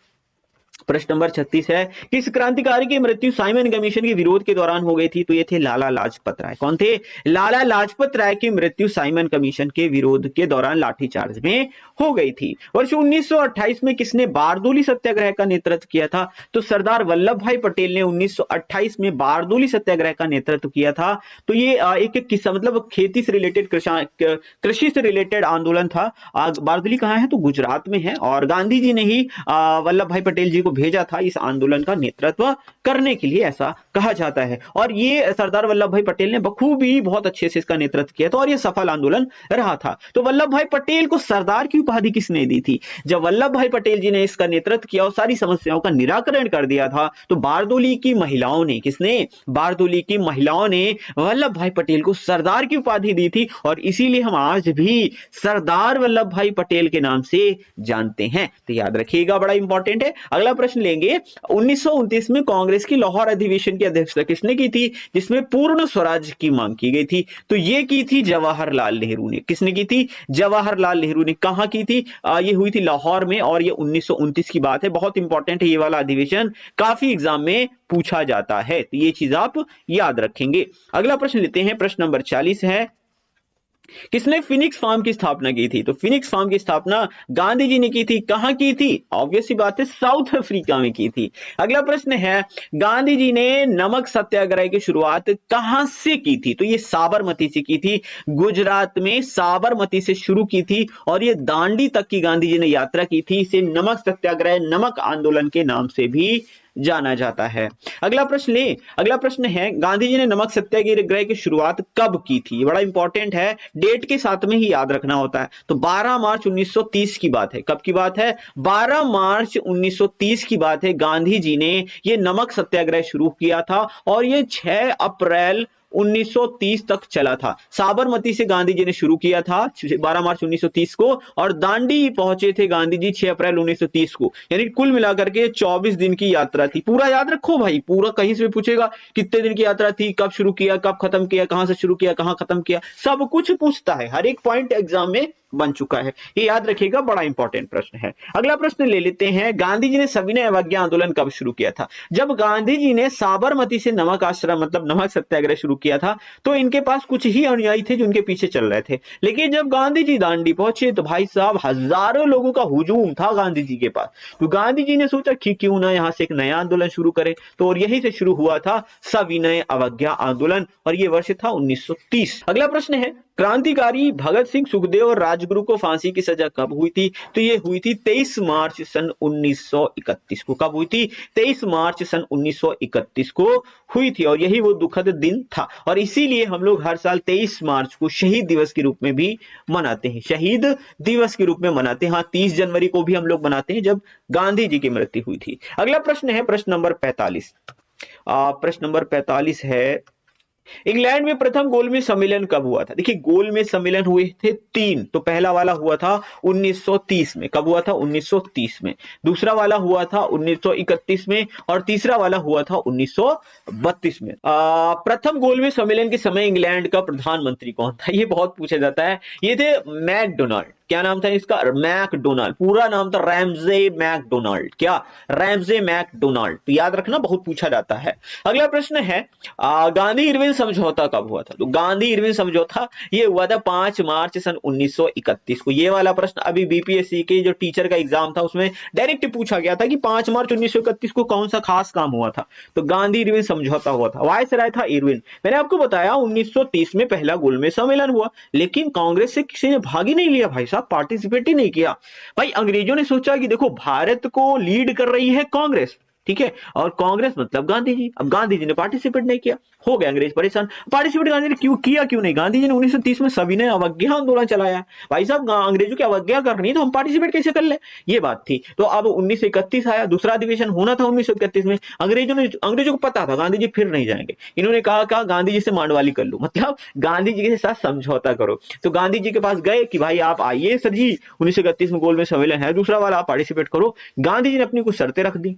प्रश्न नंबर 36 है, किस क्रांतिकारी की मृत्यु साइमन कमीशन के विरोध के दौरान हो गई थी? तो ये थे लाला लाजपत राय। कौन थे? लाला लाजपत राय की मृत्यु साइमन कमीशन के विरोध के दौरान लाठीचार्ज में हो गई थी। वर्ष 1928 में किसने बारदोली सत्याग्रह का नेतृत्व किया था? तो सरदार वल्लभ भाई पटेल ने 1928 में बारदोली सत्याग्रह का नेतृत्व किया था। तो ये एक किस्सा, मतलब खेती से रिलेटेड, कृषि से रिलेटेड आंदोलन था। बारदोली कहां है? तो गुजरात में है, और गांधी जी ने ही वल्लभ भाई पटेल जी को भेजा था इस आंदोलन का नेतृत्व करने के लिए, ऐसा कहा जाता है। और ये सरदार वल्लभ भाई पटेल ने बखूबी बहुत अच्छे से इसका नेतृत्व किया था और ये सफल आंदोलन रहा था। तो वल्लभ भाई पटेल को सरदार की उपाधि किसने दी थी? जब वल्लभ भाई पटेल जी ने इसका नेतृत्व किया और सारी समस्याओं का निराकरण कर दिया था, तो बारदोली की महिलाओं ने, किसने? बारदोली की महिलाओं ने वल्लभ भाई पटेल को सरदार की उपाधि दी थी, और इसीलिए हम आज भी सरदार वल्लभ भाई पटेल के नाम से जानते हैं। तो याद रखिएगा, बड़ा इंपॉर्टेंट है। अगला प्रश्न लेंगे, 1929 में कांग्रेस की लाहौर अधिवेशन की अध्यक्षता किसने की थी, जिसमें पूर्ण स्वराज की मांग की गई थी? तो ये की थी जवाहरलाल नेहरू ने। किसने की थी? जवाहरलाल नेहरू ने। कहां की थी? ये हुई थी लाहौर में, और ये 1929 की बात है। बहुत इंपॉर्टेंट है ये वाला अधिवेशन, काफी एग्जाम में पूछा जाता है, तो ये चीज आप याद रखेंगे। अगला प्रश्न लेते हैं, प्रश्न नंबर 40 है, किसने फिनिक्स फार्म की स्थापना की थी? तो फिनिक्स फार्म की स्थापना गांधी जी ने की थी। कहां की थी? ऑब्वियस सी बात है, साउथ अफ्रीका में की थी। अगला प्रश्न है, गांधी जी ने नमक सत्याग्रह की शुरुआत कहां से की थी? तो ये साबरमती से की थी, गुजरात में साबरमती से शुरू की थी, और ये दांडी तक की गांधी जी ने यात्रा की थी। इसे नमक सत्याग्रह, नमक आंदोलन के नाम से भी जाना जाता है। अगला प्रश्न है, गांधी जी ने नमक सत्याग्रह की शुरुआत कब की थी? बड़ा इंपॉर्टेंट है, डेट के साथ में ही याद रखना होता है। तो 12 मार्च 1930 की बात है। कब की बात है? 12 मार्च 1930 की बात है। गांधी जी ने ये नमक सत्याग्रह शुरू किया था और ये 6 अप्रैल 1930 तक चला था। साबरमती से गांधी जी ने शुरू किया था 12 मार्च 1930 को, और दांडी पहुंचे थे गांधी जी 6 अप्रैल 1930 को। यानी कुल मिलाकर के 24 दिन की यात्रा थी। पूरा याद रखो भाई, पूरा कहीं से भी पूछेगा कितने दिन की यात्रा थी, कब शुरू किया, कब खत्म किया, कहां से शुरू किया, कहां खत्म किया, सब कुछ पूछता है। हर एक पॉइंट एग्जाम में बन चुका है। ये याद रखिएगा, बड़ा इंपॉर्टेंट प्रश्न है। अगला प्रश्न ले लेते हैं, गांधी जी ने सविनय अवज्ञा आंदोलन कब शुरू किया था? जब गांधी जी ने साबरमती से नमक आश्रम मतलब नमक सत्याग्रह शुरू किया था तो इनके पास कुछ ही अनुयायी थे जो उनके पीछे चल रहे थे, लेकिन जब गांधी जी दांडी पहुंचे तो भाई साहब हजारों लोगों का हुजूम था गांधी जी के पास। तो गांधी जी ने सोचा कि क्यों ना यहां से एक नया आंदोलन शुरू करें, तो और यहीं से शुरू हुआ था सविनय अवज्ञा आंदोलन, और ये वर्ष था 1930। अगला प्रश्न है, क्रांतिकारी भगत सिंह, सुखदेव और राजगुरु को फांसी की सजा कब हुई थी? तो ये हुई थी 23 मार्च सन 1931 को। कब हुई थी? 23 मार्च सन 1931 को हुई थी, और यही वो दुखद दिन था, और इसीलिए हम लोग हर साल 23 मार्च को शहीद दिवस के रूप में भी मनाते हैं, शहीद दिवस के रूप में मनाते हैं। हाँ, 30 जनवरी को भी हम लोग मनाते हैं जब गांधी जी की मृत्यु हुई थी। अगला प्रश्न है प्रश्न नंबर 45। प्रश्न नंबर 45 है, इंग्लैंड में प्रथम गोलमेज सम्मेलन कब हुआ था? देखिए, गोलमेज सम्मेलन हुए थे 3, तो पहला वाला हुआ था 1930 में। कब हुआ था? 1930 में। दूसरा वाला हुआ था 1931 में, और तीसरा वाला हुआ था 1932 में। प्रथम गोलमेज सम्मेलन के समय इंग्लैंड का प्रधानमंत्री कौन था? ये बहुत पूछा जाता है। ये थे मैकडोनाल्ड। क्या नाम था इसका? मैकडोनाल्ड। पूरा नाम था रैमजे मैकडोनाल्ड। क्या? Ramsay MacDonald. तो याद रखना, बहुत पूछा जाता है। अगला प्रश्न है, गांधी इरविन समझौता कब हुआ था? तो गांधी इरविन समझौता ये हुआ था 5 मार्च सन 1931 को। ये वाला प्रश्न अभी बीपीएससी के जो टीचर का एग्जाम था उसमें डायरेक्ट पूछा गया था कि 5 मार्च 1931 को कौन सा खास काम हुआ था? तो गांधी इरविन समझौता हुआ था। वायसराय था इरविन। मैंने आपको बताया 1930 में पहला गोलमेज सम्मेलन हुआ, लेकिन कांग्रेस से किसी ने भाग ही नहीं लिया भाई साहब, पार्टिसिपेट ही नहीं किया। भाई अंग्रेजों ने सोचा कि देखो भारत को लीड कर रही है कांग्रेस, ठीक है, और कांग्रेस मतलब गांधी जी। अब गांधी जी ने पार्टिसिपेट नहीं किया, हो गए अंग्रेज परेशान। पार्टिसिपेट गांधी ने क्यों नहीं? गांधी जी ने 1930 में सविनय अवज्ञा आंदोलन चलाया। भाई साहब अंग्रेजों की अवज्ञा करनी है तो हम पार्टिसिपेट कैसे कर ले, ये बात थी। तो अब 1931 आया, दूसरा अधिवेशन होना था 1931 में। अंग्रेजों को पता था गांधी जी फिर नहीं जाएंगे। इन्होंने कहा गांधी जी से मांडवाली कर लो, मतलब गांधी जी के साथ समझौता करो। तो गांधी जी के पास गए कि भाई आप आइए सर जी, 1931 में गोलमेज सम्मेलन है, दूसरा वाला आप पार्टिसिपेट करो। गांधी जी ने अपनी कुछ शर्तें रख दी,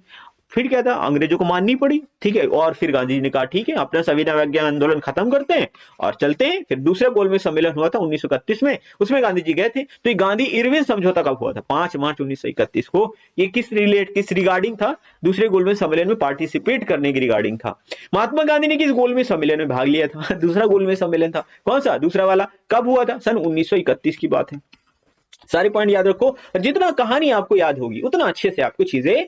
फिर क्या था, अंग्रेजों को माननी पड़ी, ठीक है। और फिर गांधी जी ने कहा ठीक है, अपना सविनय अवज्ञा आंदोलन खत्म करते हैं और चलते हैं। फिर दूसरा गोलमेज सम्मेलन हुआ था 1931 में, उसमें गांधी जी गए थे। तो ये गांधी इरविन समझौता कब हुआ था? 5 मार्च 1931 को। ये किस रिगार्डिंग था? दूसरे गोलमेज सम्मेलन में पार्टिसिपेट करने की रिगार्डिंग था। महात्मा गांधी ने किस गोलमेज सम्मेलन में भाग लिया था? दूसरा गोलमेज सम्मेलन था। कौन सा? दूसरा वाला। कब हुआ था? सन 1931 की बात है। सारे पॉइंट याद रखो, जितना कहानी आपको याद होगी उतना अच्छे से आपको चीजें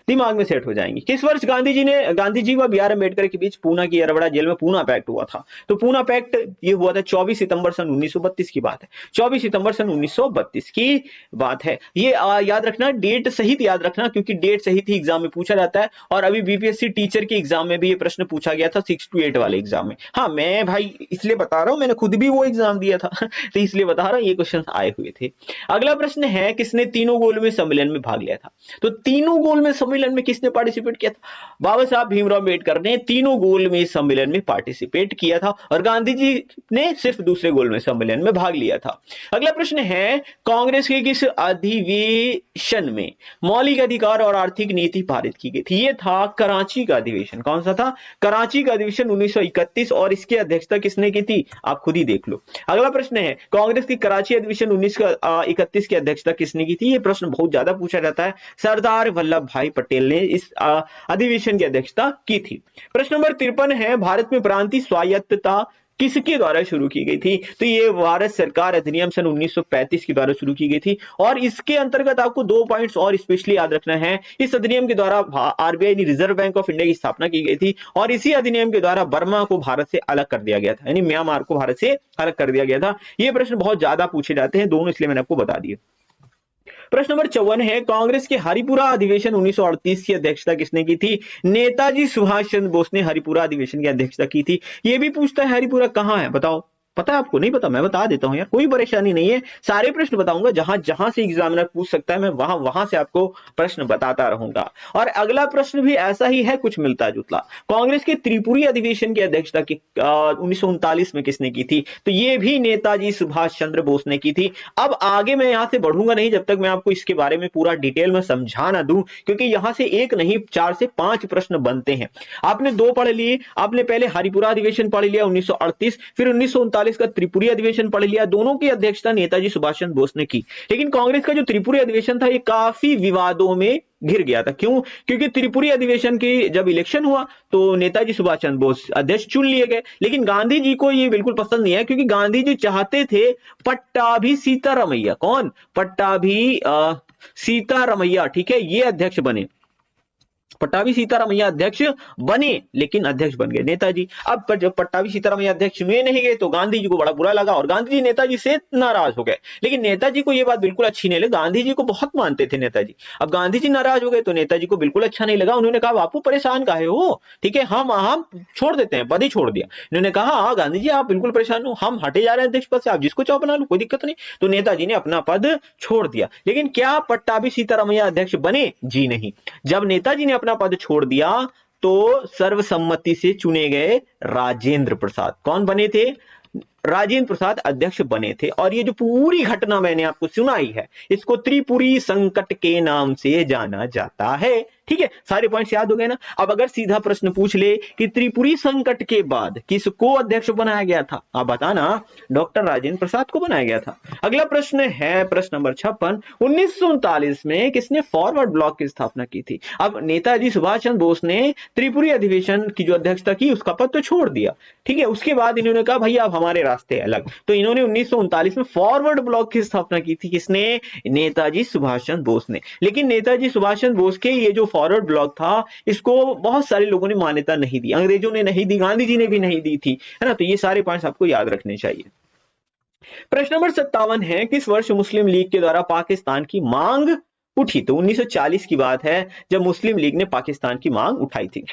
दिमाग में सेट हो जाएंगी। किस वर्ष गांधी जी व बी आर अम्बेडकर के बीच पूना की अरवड़ा जेल में पूना पैक्ट हुआ था? तो पूना पैक्ट ये हुआ था 24 सितंबर सन 1932 की बात है। 24 सितंबर सन 1932 की बात है। ये याद रखना, डेट सहित याद रखना, क्योंकि डेट सहित ही एग्जाम में पूछा जाता है। और अभी बीपीएससी टीचर के एग्जाम में भी ये प्रश्न पूछा गया था 6 to 8 वाले एग्जाम में। हाँ, मैं भाई इसलिए बता रहा हूं, मैंने खुद भी वो एग्जाम दिया था तो इसलिए बता रहा हूं, ये क्वेश्चन आए हुए थे। अगला प्रश्न है, किसने तीनों गोलमेज सम्मेलन में भाग लिया था? तो तीनों गोलमेज सम्मेलन में किसने पार्टिसिपेट किया था? बाबा साहब भीमराव अम्बेडकर ने तीनों गोलमेज सम्मेलन में पार्टिसिपेट किया था, और गांधी जी ने सिर्फ दूसरे गोलमेज सम्मेलन में भाग लिया था। अगला प्रश्न है, कांग्रेस के किस अधिवेशन में मौलिक अधिकार और आर्थिक नीति पारित की गई थी? ये था कराची का अधिवेशन। कौन सा था? कराची का अधिवेशन 1931, और इसकी अध्यक्षता किसने की थी? आप खुद ही देख लो। अगला प्रश्न है, कांग्रेस की कराची अधिवेशन 1931 की अध्यक्षता किसने की थी? ये प्रश्न बहुत ज्यादा पूछा जाता है। सरदार वल्लभ भाई पटेल ने इस अधिवेशन की अध्यक्षता की थी। प्रश्न नंबर 53 है, भारत में प्रांतीय स्वायत्तता किसके द्वारा शुरू की गई थी? तो ये भारत सरकार अधिनियम सन 1935 के द्वारा शुरू की गई थी, और इसके अंतर्गत आपको 2 पॉइंट्स और स्पेशली याद रखना है। इस अधिनियम के द्वारा RBI reserve bank of India की स्थापना की गई थी, और इसी अधिनियम के द्वारा बर्मा को भारत से अलग कर दिया गया था, यानी म्यांमार को भारत से अलग कर दिया गया था। ये प्रश्न बहुत ज्यादा पूछे जाते हैं दोनों, इसलिए मैंने आपको बता दिया। प्रश्न नंबर 54 है, कांग्रेस के हरिपुरा अधिवेशन 1938 की अध्यक्षता किसने की थी? नेताजी सुभाष चंद्र बोस ने हरिपुरा अधिवेशन की अध्यक्षता की थी। यह भी पूछता है हरिपुरा कहां है, बताओ। पता है आपको? नहीं पता? मैं बता देता हूं यार, कोई परेशानी नहीं है, सारे प्रश्न बताऊंगा। जहां जहां से एग्जामिनर पूछ सकता है मैं वहां से आपको प्रश्न बताता रहूंगा। और अगला प्रश्न भी ऐसा ही है, कुछ मिलता जुलता। कांग्रेस के त्रिपुरी अधिवेशन की अध्यक्षता 1939 में किसने की थी? तो ये भी नेताजी सुभाष चंद्र बोस ने की थी। अब आगे मैं यहां से बढ़ूंगा नहीं जब तक मैं आपको इसके बारे में पूरा डिटेल में समझा ना दूं, क्योंकि यहां से एक नहीं 4 से 5 प्रश्न बनते हैं। आपने 2 पढ़ लिए, आपने पहले हरिपुरा अधिवेशन पढ़ लिया 1938, फिर 1939 1939 का त्रिपुरी अधिवेशन पढ़ लिया, दोनों की अध्यक्षता नेताजी सुभाष चंद्र बोस ने की। लेकिन कांग्रेस का जो त्रिपुरी अधिवेशन था ये काफी विवादों में घिर गया था। क्यों? क्योंकि त्रिपुरी अधिवेशन की जब इलेक्शन हुआ तो नेताजी सुभाष चंद्र बोस अध्यक्ष चुन लिए गए, लेकिन गांधी जी को ये बिल्कुल पसंद नहीं है, क्योंकि गांधी जी चाहते थे पट्टाभी सीतारामैया, कौन? पट्टाभी सीतारामैया, ठीक है, ये अध्यक्ष बने, पट्टाभी सीतारामैया अध्यक्ष बने, लेकिन अध्यक्ष बन गए नेताजी। अब पर जब पट्टाभी सीतारामैया अध्यक्ष में नहीं गए तो गांधी जी को बड़ा बुरा लगा और गांधी जी नेताजी से नाराज हो गए। लेकिन नेताजी को यह बात बिल्कुल अच्छी नहीं लगी, गांधी जी को बहुत मानते थे नेताजी। अब गांधी जी नाराज हो गए तो नेताजी को बिल्कुल अच्छा नहीं लगा। उन्होंने कहा बापू परेशान काहे हो, ठीक है, हम छोड़ देते हैं, पद ही छोड़ दिया। इन्होंने कहा हाँ गांधी जी आप बिल्कुल परेशान हो, हम हटे जा रहे हैं अध्यक्ष पद से, आप जिसको चाहो बना लो, कोई दिक्कत नहीं। तो नेताजी ने अपना पद छोड़ दिया। लेकिन क्या पट्टाभी सीतारामैया अध्यक्ष बने? जी नहीं। जब नेताजी ने अपना पद छोड़ दिया तो सर्वसम्मति से चुने गए राजेंद्र प्रसाद, कौन बने थे? राजेंद्र प्रसाद अध्यक्ष बने थे। और ये जो पूरी घटना मैंने आपको सुनाई है इसको त्रिपुरी संकट के नाम से जाना जाता है। ठीक है, सारे पॉइंट्स याद हो गए ना। अब अगर सीधा प्रश्न पूछ ले कि त्रिपुरी संकट के बाद किसको अध्यक्ष बनाया गया था, आप बताना। डॉक्टर राजेंद्र प्रसाद को बनाया गया था। अगला प्रश्न है प्रश्न नंबर 56, 1939 में किसने फॉरवर्ड ब्लॉक की स्थापना की थी? अब नेताजी सुभाष चंद्र बोस ने त्रिपुरी अधिवेशन की जो अध्यक्षता की उसका पद तो छोड़ दिया, ठीक है। उसके बाद इन्होंने कहा भैया अब हमारे रास्ते अलग, तो इन्होंने 1939 में फॉरवर्ड ब्लॉक की स्थापना की थी। किसने? नेताजी सुभाष चंद्र बोस ने। लेकिन नेताजी सुभाष चंद्र बोस के ये जो फॉरवर्ड ब्लॉक था इसको बहुत सारे लोगों ने मान्यता नहीं दी, अंग्रेजों ने नहीं दी, गांधी जी ने भी नहीं दी थी, है ना। तो ये सारे पॉइंट्स आपको याद रखने चाहिए। प्रश्न नंबर 57 है, किस वर्ष मुस्लिम लीग के द्वारा पाकिस्तान की मांग उठी? तो 1940 की बात है जब मुस्लिम लीग ने पाकिस्तान की मांग उठाई थी।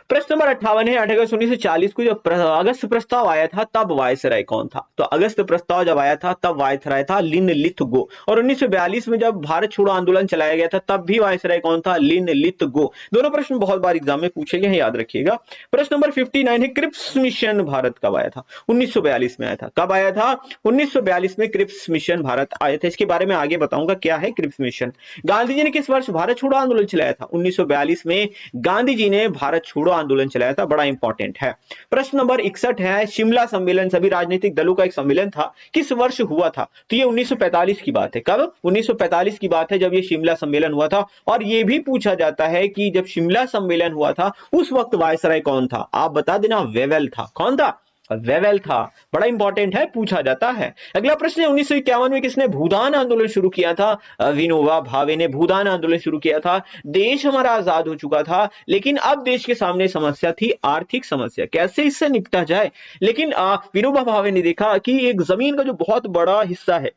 प्रश्न नंबर 58 है, 8 अगस्त 1940 को जब अगस्त प्रस्ताव आया था तब वायसराय कौन था? तो अगस्त प्रस्ताव जब आया था तब वायसराय था लिनलिथ-गो। और 1942 में जब भारत छोड़ो आंदोलन चलाया गया था तब भी वायसराय कौन था? लिनलिथ-गो। दोनों प्रश्न बहुत बार एग्जाम में पूछे गए, याद रखिएगा। प्रश्न नंबर 59 है, क्रिप्स मिशन भारत कब आया था? 1942 में आया था। कब आया था? 1942 में क्रिप्स मिशन भारत आया था। इसके बारे में आगे बताऊंगा क्या है क्रिप्स मिशन। गांधी जी ने किस वर्ष भारत छोड़ो आंदोलन चलाया था? 1942 में गांधी जी ने भारत छोड़ो आंदोलन चलाया था, बड़ा इंपॉर्टेंट है। प्रश्न नंबर 61 है, शिमला सम्मेलन सभी राजनीतिक दलों का एक सम्मेलन था, किस वर्ष हुआ था? तो ये 1945 की बात है। कब? 1945 की बात है जब ये शिमला सम्मेलन हुआ था। और ये भी पूछा जाता है कि जब शिमला सम्मेलन हुआ था उस वक्त वायसराय कौन था? आप बता देना, वेवेल था। कौन था? वेवेल था। बड़ा इंपॉर्टेंट है, पूछा जाता है। अगला प्रश्न है, 1951 में किसने भूदान आंदोलन शुरू किया था? विनोबा भावे ने भूदान आंदोलन शुरू किया था। देश हमारा आजाद हो चुका था, लेकिन अब देश के सामने समस्या थी आर्थिक समस्या, कैसे इससे निपटा जाए। लेकिन विनोबा भावे ने देखा कि एक जमीन का जो बहुत बड़ा हिस्सा है,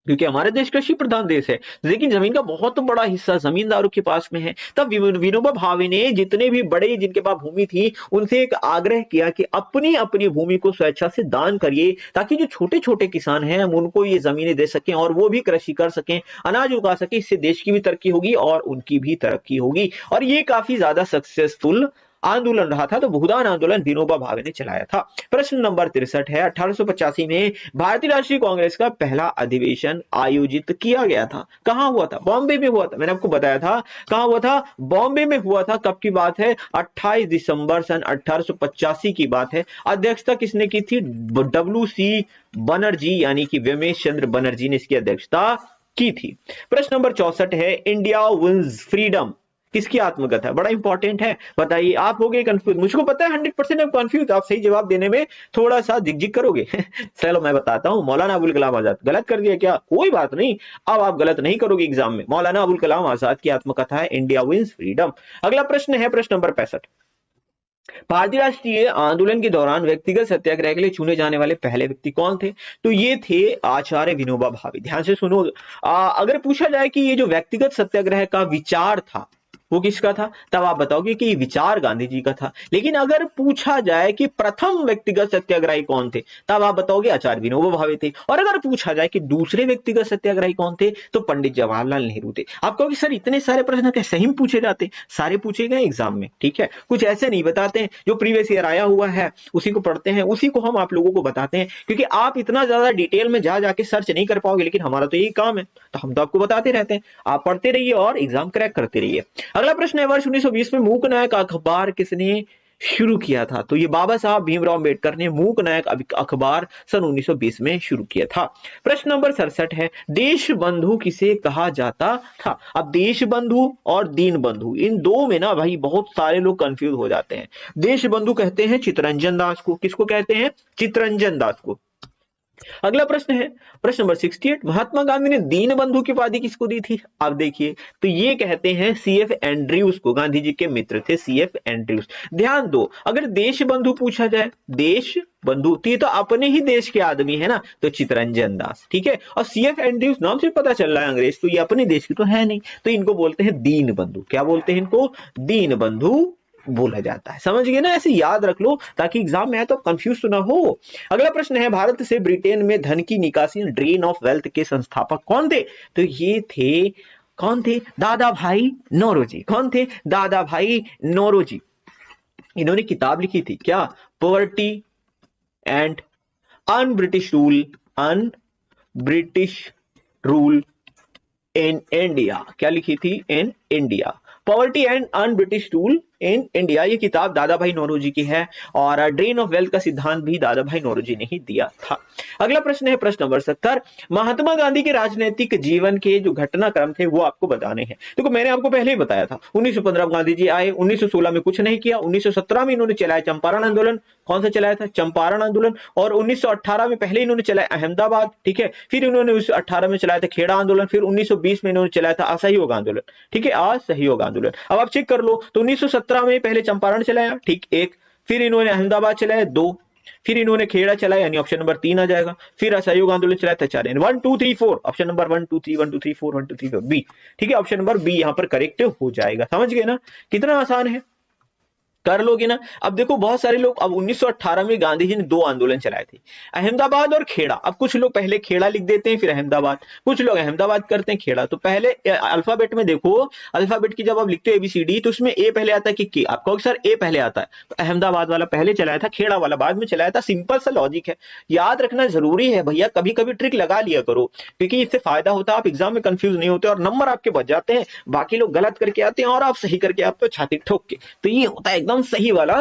क्योंकि हमारा देश कृषि प्रधान देश है, लेकिन जमीन का बहुत बड़ा हिस्सा जमींदारों के पास में है। तब विनोबा भावे ने जितने भी बड़े जिनके पास भूमि थी उनसे एक आग्रह किया कि अपनी अपनी भूमि को स्वेच्छा से दान करिए, ताकि जो छोटे छोटे किसान हैं हम उनको ये जमीनें दे सकें और वो भी कृषि कर सकें, अनाज उगा सके। इससे देश की भी तरक्की होगी और उनकी भी तरक्की होगी। और ये काफी ज्यादा सक्सेसफुल आंदोलन रहा था। तो भूदान आंदोलन विनोबा भावे ने चलाया था। प्रश्न नंबर 63 है, 1885 में भारतीय राष्ट्रीय कांग्रेस का पहला अधिवेशन आयोजित किया गया था। कहां हुआ था? बॉम्बे में हुआ था। मैंने आपको बताया था कहां हुआ था, बॉम्बे में हुआ था। कब की बात है? 28 दिसंबर सन 1885 की बात है। अध्यक्षता किसने की थी? WC बनर्जी, यानी कि व्योमेश चंद्र बनर्जी ने इसकी अध्यक्षता की थी। प्रश्न नंबर 64 है, इंडिया विंस फ्रीडम किसकी आत्मकथा है? बड़ा इंपॉर्टेंट है, बताइए। आप हो गए कंफ्यूज, मुझको पता है 100% आप कंफ्यूज, आप सही जवाब देने में थोड़ा सा झिकझिक करोगे। चलो मैं बताता हूं, मौलाना अबुल कलाम आजाद। गलत कर दिया क्या? कोई बात नहीं, अब आप गलत नहीं करोगे एग्जाम में। मौलाना अबुल कलाम आजाद की आत्मकथा है इंडिया विंस फ्रीडम। अगला प्रश्न है प्रश्न नंबर 65, भारतीय राष्ट्रीय आंदोलन के दौरान व्यक्तिगत सत्याग्रह के लिए चुने जाने वाले पहले व्यक्ति कौन थे? तो ये थे आचार्य विनोबा भावे। ध्यान से सुनो, अगर पूछा जाए कि ये जो व्यक्तिगत सत्याग्रह का विचार था वो किसका था, तब आप बताओगे कि ये विचार गांधी जी का था। लेकिन अगर पूछा जाए कि प्रथम व्यक्तिगत सत्याग्रही कौन थे, तब आप बताओगे आचार्य विनोबा भावे थे। और अगर पूछा जाए कि दूसरे व्यक्तिगत सत्याग्रही कौन थे, तो पंडित जवाहरलाल नेहरू थे। आप कहोगे सर इतने सारे प्रश्न क्या सही में पूछे जाते? सारे पूछे गए एग्जाम में, ठीक है। कुछ ऐसे नहीं बताते हैं, जो प्रीवियस ईयर आया हुआ है उसी को पढ़ते हैं, उसी को हम आप लोगों को बताते हैं, क्योंकि आप इतना ज्यादा डिटेल में जा जाके सर्च नहीं कर पाओगे। लेकिन हमारा तो यही काम है, तो हम तो आपको बताते रहते हैं। आप पढ़ते रहिए और एग्जाम क्रैक करते रहिए। अगला प्रश्न है, वर्ष 1920 में मूक नायक अखबार किसने शुरू किया था? तो ये बाबा साहब भीमराव अंबेडकर ने मूक नायक अखबार सन 1920 में शुरू किया था। प्रश्न नंबर 67 है, देश बंधु किसे कहा जाता था? अब देश बंधु और दीन बंधु, इन दो में ना भाई बहुत सारे लोग कंफ्यूज हो जाते हैं। देश बंधु कहते हैं चित्तरंजन दास को। किसको कहते हैं? चित्तरंजन दास को। अगला प्रश्न है प्रश्न नंबर 68, महात्मा गांधी ने दीन बंधु की उपाधि किसको दी थी? आप देखिए, तो ये कहते हैं सीएफ एंड्रयूज को। गांधी जी के मित्र थे सीएफ एंड्रयूज। ध्यान दो, अगर देश बंधु पूछा जाए, देश बंधु, तो ये तो अपने ही देश के आदमी है ना, तो चित्तरंजन दास, ठीक है। और सीएफ एंड्रयूज नाम से पता चल रहा है अंग्रेज, तो ये अपने देश की तो है नहीं, तो इनको बोलते हैं दीन बंधु। क्या बोलते हैं इनको? दीन बंधु बोला जाता है। समझ गए ना? ऐसे याद रख लो ताकि एग्जाम में आए तो कंफ्यूज तो ना हो। अगला प्रश्न है, भारत से ब्रिटेन में धन की निकासी, ड्रेन ऑफ वेल्थ के संस्थापक कौन थे? तो ये थे, कौन थे? दादा भाई नौरोजी। कौन थे? दादा भाई नौरोजी। इन्होंने किताब लिखी थी क्या? Poverty and un British rule, un British rule in India. क्या लिखी थी? In India, poverty and un British rule in India. ये किताब दादा भाई नौरोजी की है, और ड्रेन ऑफ वेल्थ का सिद्धांत भी दादा भाई नौरोजी ने ही दिया था। अगला प्रश्न है प्रश्न नंबर 70, महात्मा गांधी के राजनीतिक जीवन के जो घटनाक्रम थे वो आपको बताने हैं। देखो मैंने आपको पहले ही बताया था, 1915 में गांधी जी आए, 1916 में कुछ नहीं किया, 1917 में इन्होंने चलाया चंपारण आंदोलन। कौन सा चलाया था? चंपारण आंदोलन। और 1918 में पहले इन्होंने चलाया अहमदाबाद, ठीक है। फिर इन्होंने 1918 में चलाया था खेड़ा आंदोलन। फिर 1920 में इन्होंने चलाया था असहयोग आंदोलन, ठीक है, असहयोग आंदोलन। अब आप चेक कर लो, तो 1917 में पहले चंपारण चलाया, ठीक, एक। फिर इन्होंने अहमदाबाद चलाया, 2। फिर इन्होंने खेड़ा चलाया, यानी ऑप्शन नंबर 3 आ जाएगा। फिर असहयोग आंदोलन चलाया था 4, 1 2 3 4, ऑप्शन नंबर 1 2 3 1 2 3 4 1 2 3 4 बी, ठीक है, ऑप्शन नंबर बी यहां पर करेक्ट हो जाएगा। समझ गए ना? कितना आसान है, कर लोगे ना? अब देखो बहुत सारे लोग, अब 1918 में गांधी जी ने 2 आंदोलन चलाए थे, अहमदाबाद और खेड़ा। अब कुछ लोग पहले खेड़ा लिख देते हैं फिर अहमदाबाद, कुछ लोग अहमदाबाद करते हैं खेड़ा। तो पहले अल्फाबेट में देखो, अल्फाबेट की जब आप लिखते हो एबीसीडी, तो उसमें ए पहले आता है कि के? आपको सर ए पहले आता है, तो अहमदाबाद वाला पहले चलाया था, खेड़ा वाला बाद में चलाया था। सिंपल सा लॉजिक है, याद रखना जरूरी है भैया। कभी कभी ट्रिक लगा लिया करो, क्योंकि इससे फायदा होता है, आप एग्जाम में कंफ्यूज नहीं होते और नंबर आपके बच जाते हैं। बाकी लोग गलत करके आते हैं और आप सही करके आते हो छाती ठोक के, तो ये होता है एकदम सही वाला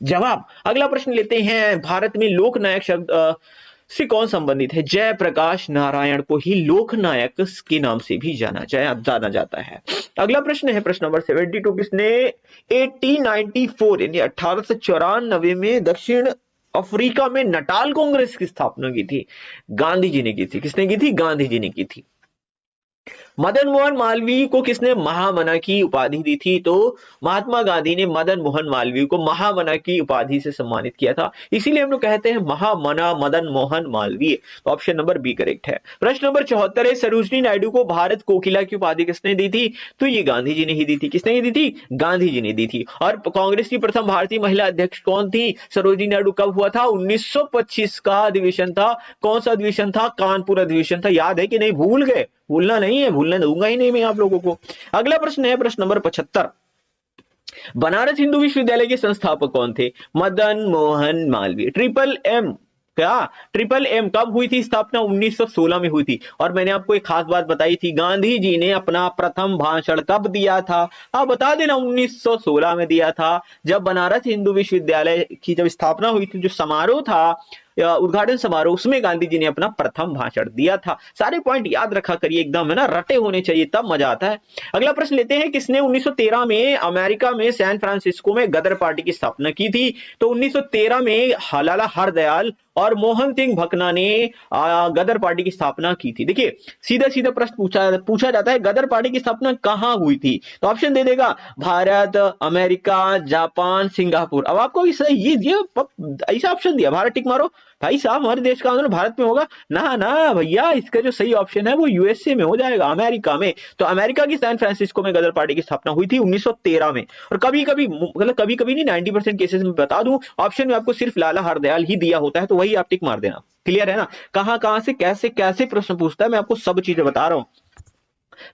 जवाब। अगला प्रश्न लेते हैं, भारत में लोकनायक शब्द से कौन संबंधित है? जयप्रकाश नारायण को ही लोकनायक के नाम से भी जाना जाता है। अगला प्रश्न है प्रश्न नंबर 72, किसने 1894 यानी 1894 में दक्षिण अफ्रीका में नटाल कांग्रेस की स्थापना की थी? गांधी जी ने की थी। किसने की थी? गांधी जी ने की थी। मदन मोहन मालवीय को किसने महामना की उपाधि दी थी? तो महात्मा गांधी ने मदन मोहन मालवीय को महामना की उपाधि से सम्मानित किया था, इसीलिए हम लोग कहते हैं महामना मदन मोहन मालवीय। तो ऑप्शन नंबर बी करेक्ट है। प्रश्न नंबर 74 है, सरोजिनी नायडू को भारत कोकिला की उपाधि किसने दी थी? तो ये गांधी जी ने ही दी थी। किसने दी थी? गांधी जी ने दी थी। और कांग्रेस की प्रथम भारतीय महिला अध्यक्ष कौन थी? सरोजिनी नायडू। कब हुआ था? 1925 का अधिवेशन था। कौन सा अधिवेशन था? कानपुर अधिवेशन था। याद है कि नहीं? भूल गए? भूलना नहीं है, भूलने दूंगा ही नहीं मैं आप लोगों को। अगला प्रश्न है प्रश्न नंबर 75, बनारस हिंदू विश्वविद्यालय के संस्थापक कौन थे? मदन मोहन मालवीय। ट्रिपल एम, क्या ट्रिपल एम कब हुई थी स्थापना? 1916 में हुई थी। और मैंने आपको एक खास बात बताई थी, गांधी जी ने अपना प्रथम भाषण कब दिया था? आप बता देना, 1916 में दिया था, जब बनारस हिंदू विश्वविद्यालय की जब स्थापना हुई थी, जो समारोह था, उद्घाटन समारोह, उसमें गांधी जी ने अपना प्रथम भाषण दिया था। सारे पॉइंट याद रखा करिए, एकदम है ना, रटे होने चाहिए, तब मजा आता है। अगला प्रश्न लेते हैं, किसने 1913 में अमेरिका में सैन फ्रांसिस्को में गदर पार्टी की स्थापना की थी? तो 1913 में लाला हरदयाल और मोहन सिंह भकना ने गदर पार्टी की स्थापना की थी। देखिए सीधा सीधा प्रश्न पूछा जाता है, गदर पार्टी की स्थापना कहां हुई थी? तो ऑप्शन दे देगा, भारत, अमेरिका, जापान, सिंगापुर। अब आपको ये ऐसा ऑप्शन दिया, भारत टिक मारो। भाई साहब हमारे देश का आंदोलन भारत में होगा? ना ना भैया, इसका जो सही ऑप्शन है वो यूएसए में हो जाएगा, अमेरिका में। तो अमेरिका की सैन फ्रांसिस्को में गदर पार्टी की स्थापना हुई थी 1913 में। और कभी कभी, मतलब कभी कभी नहीं, 90% केसेस में बता दूं, ऑप्शन में आपको सिर्फ लाला हरदयाल ही दिया होता है, तो वही आप टिक मार देना। क्लियर है ना? कहां कहां से कैसे कैसे प्रश्न पूछता है, मैं आपको सब चीजें बता रहा हूं।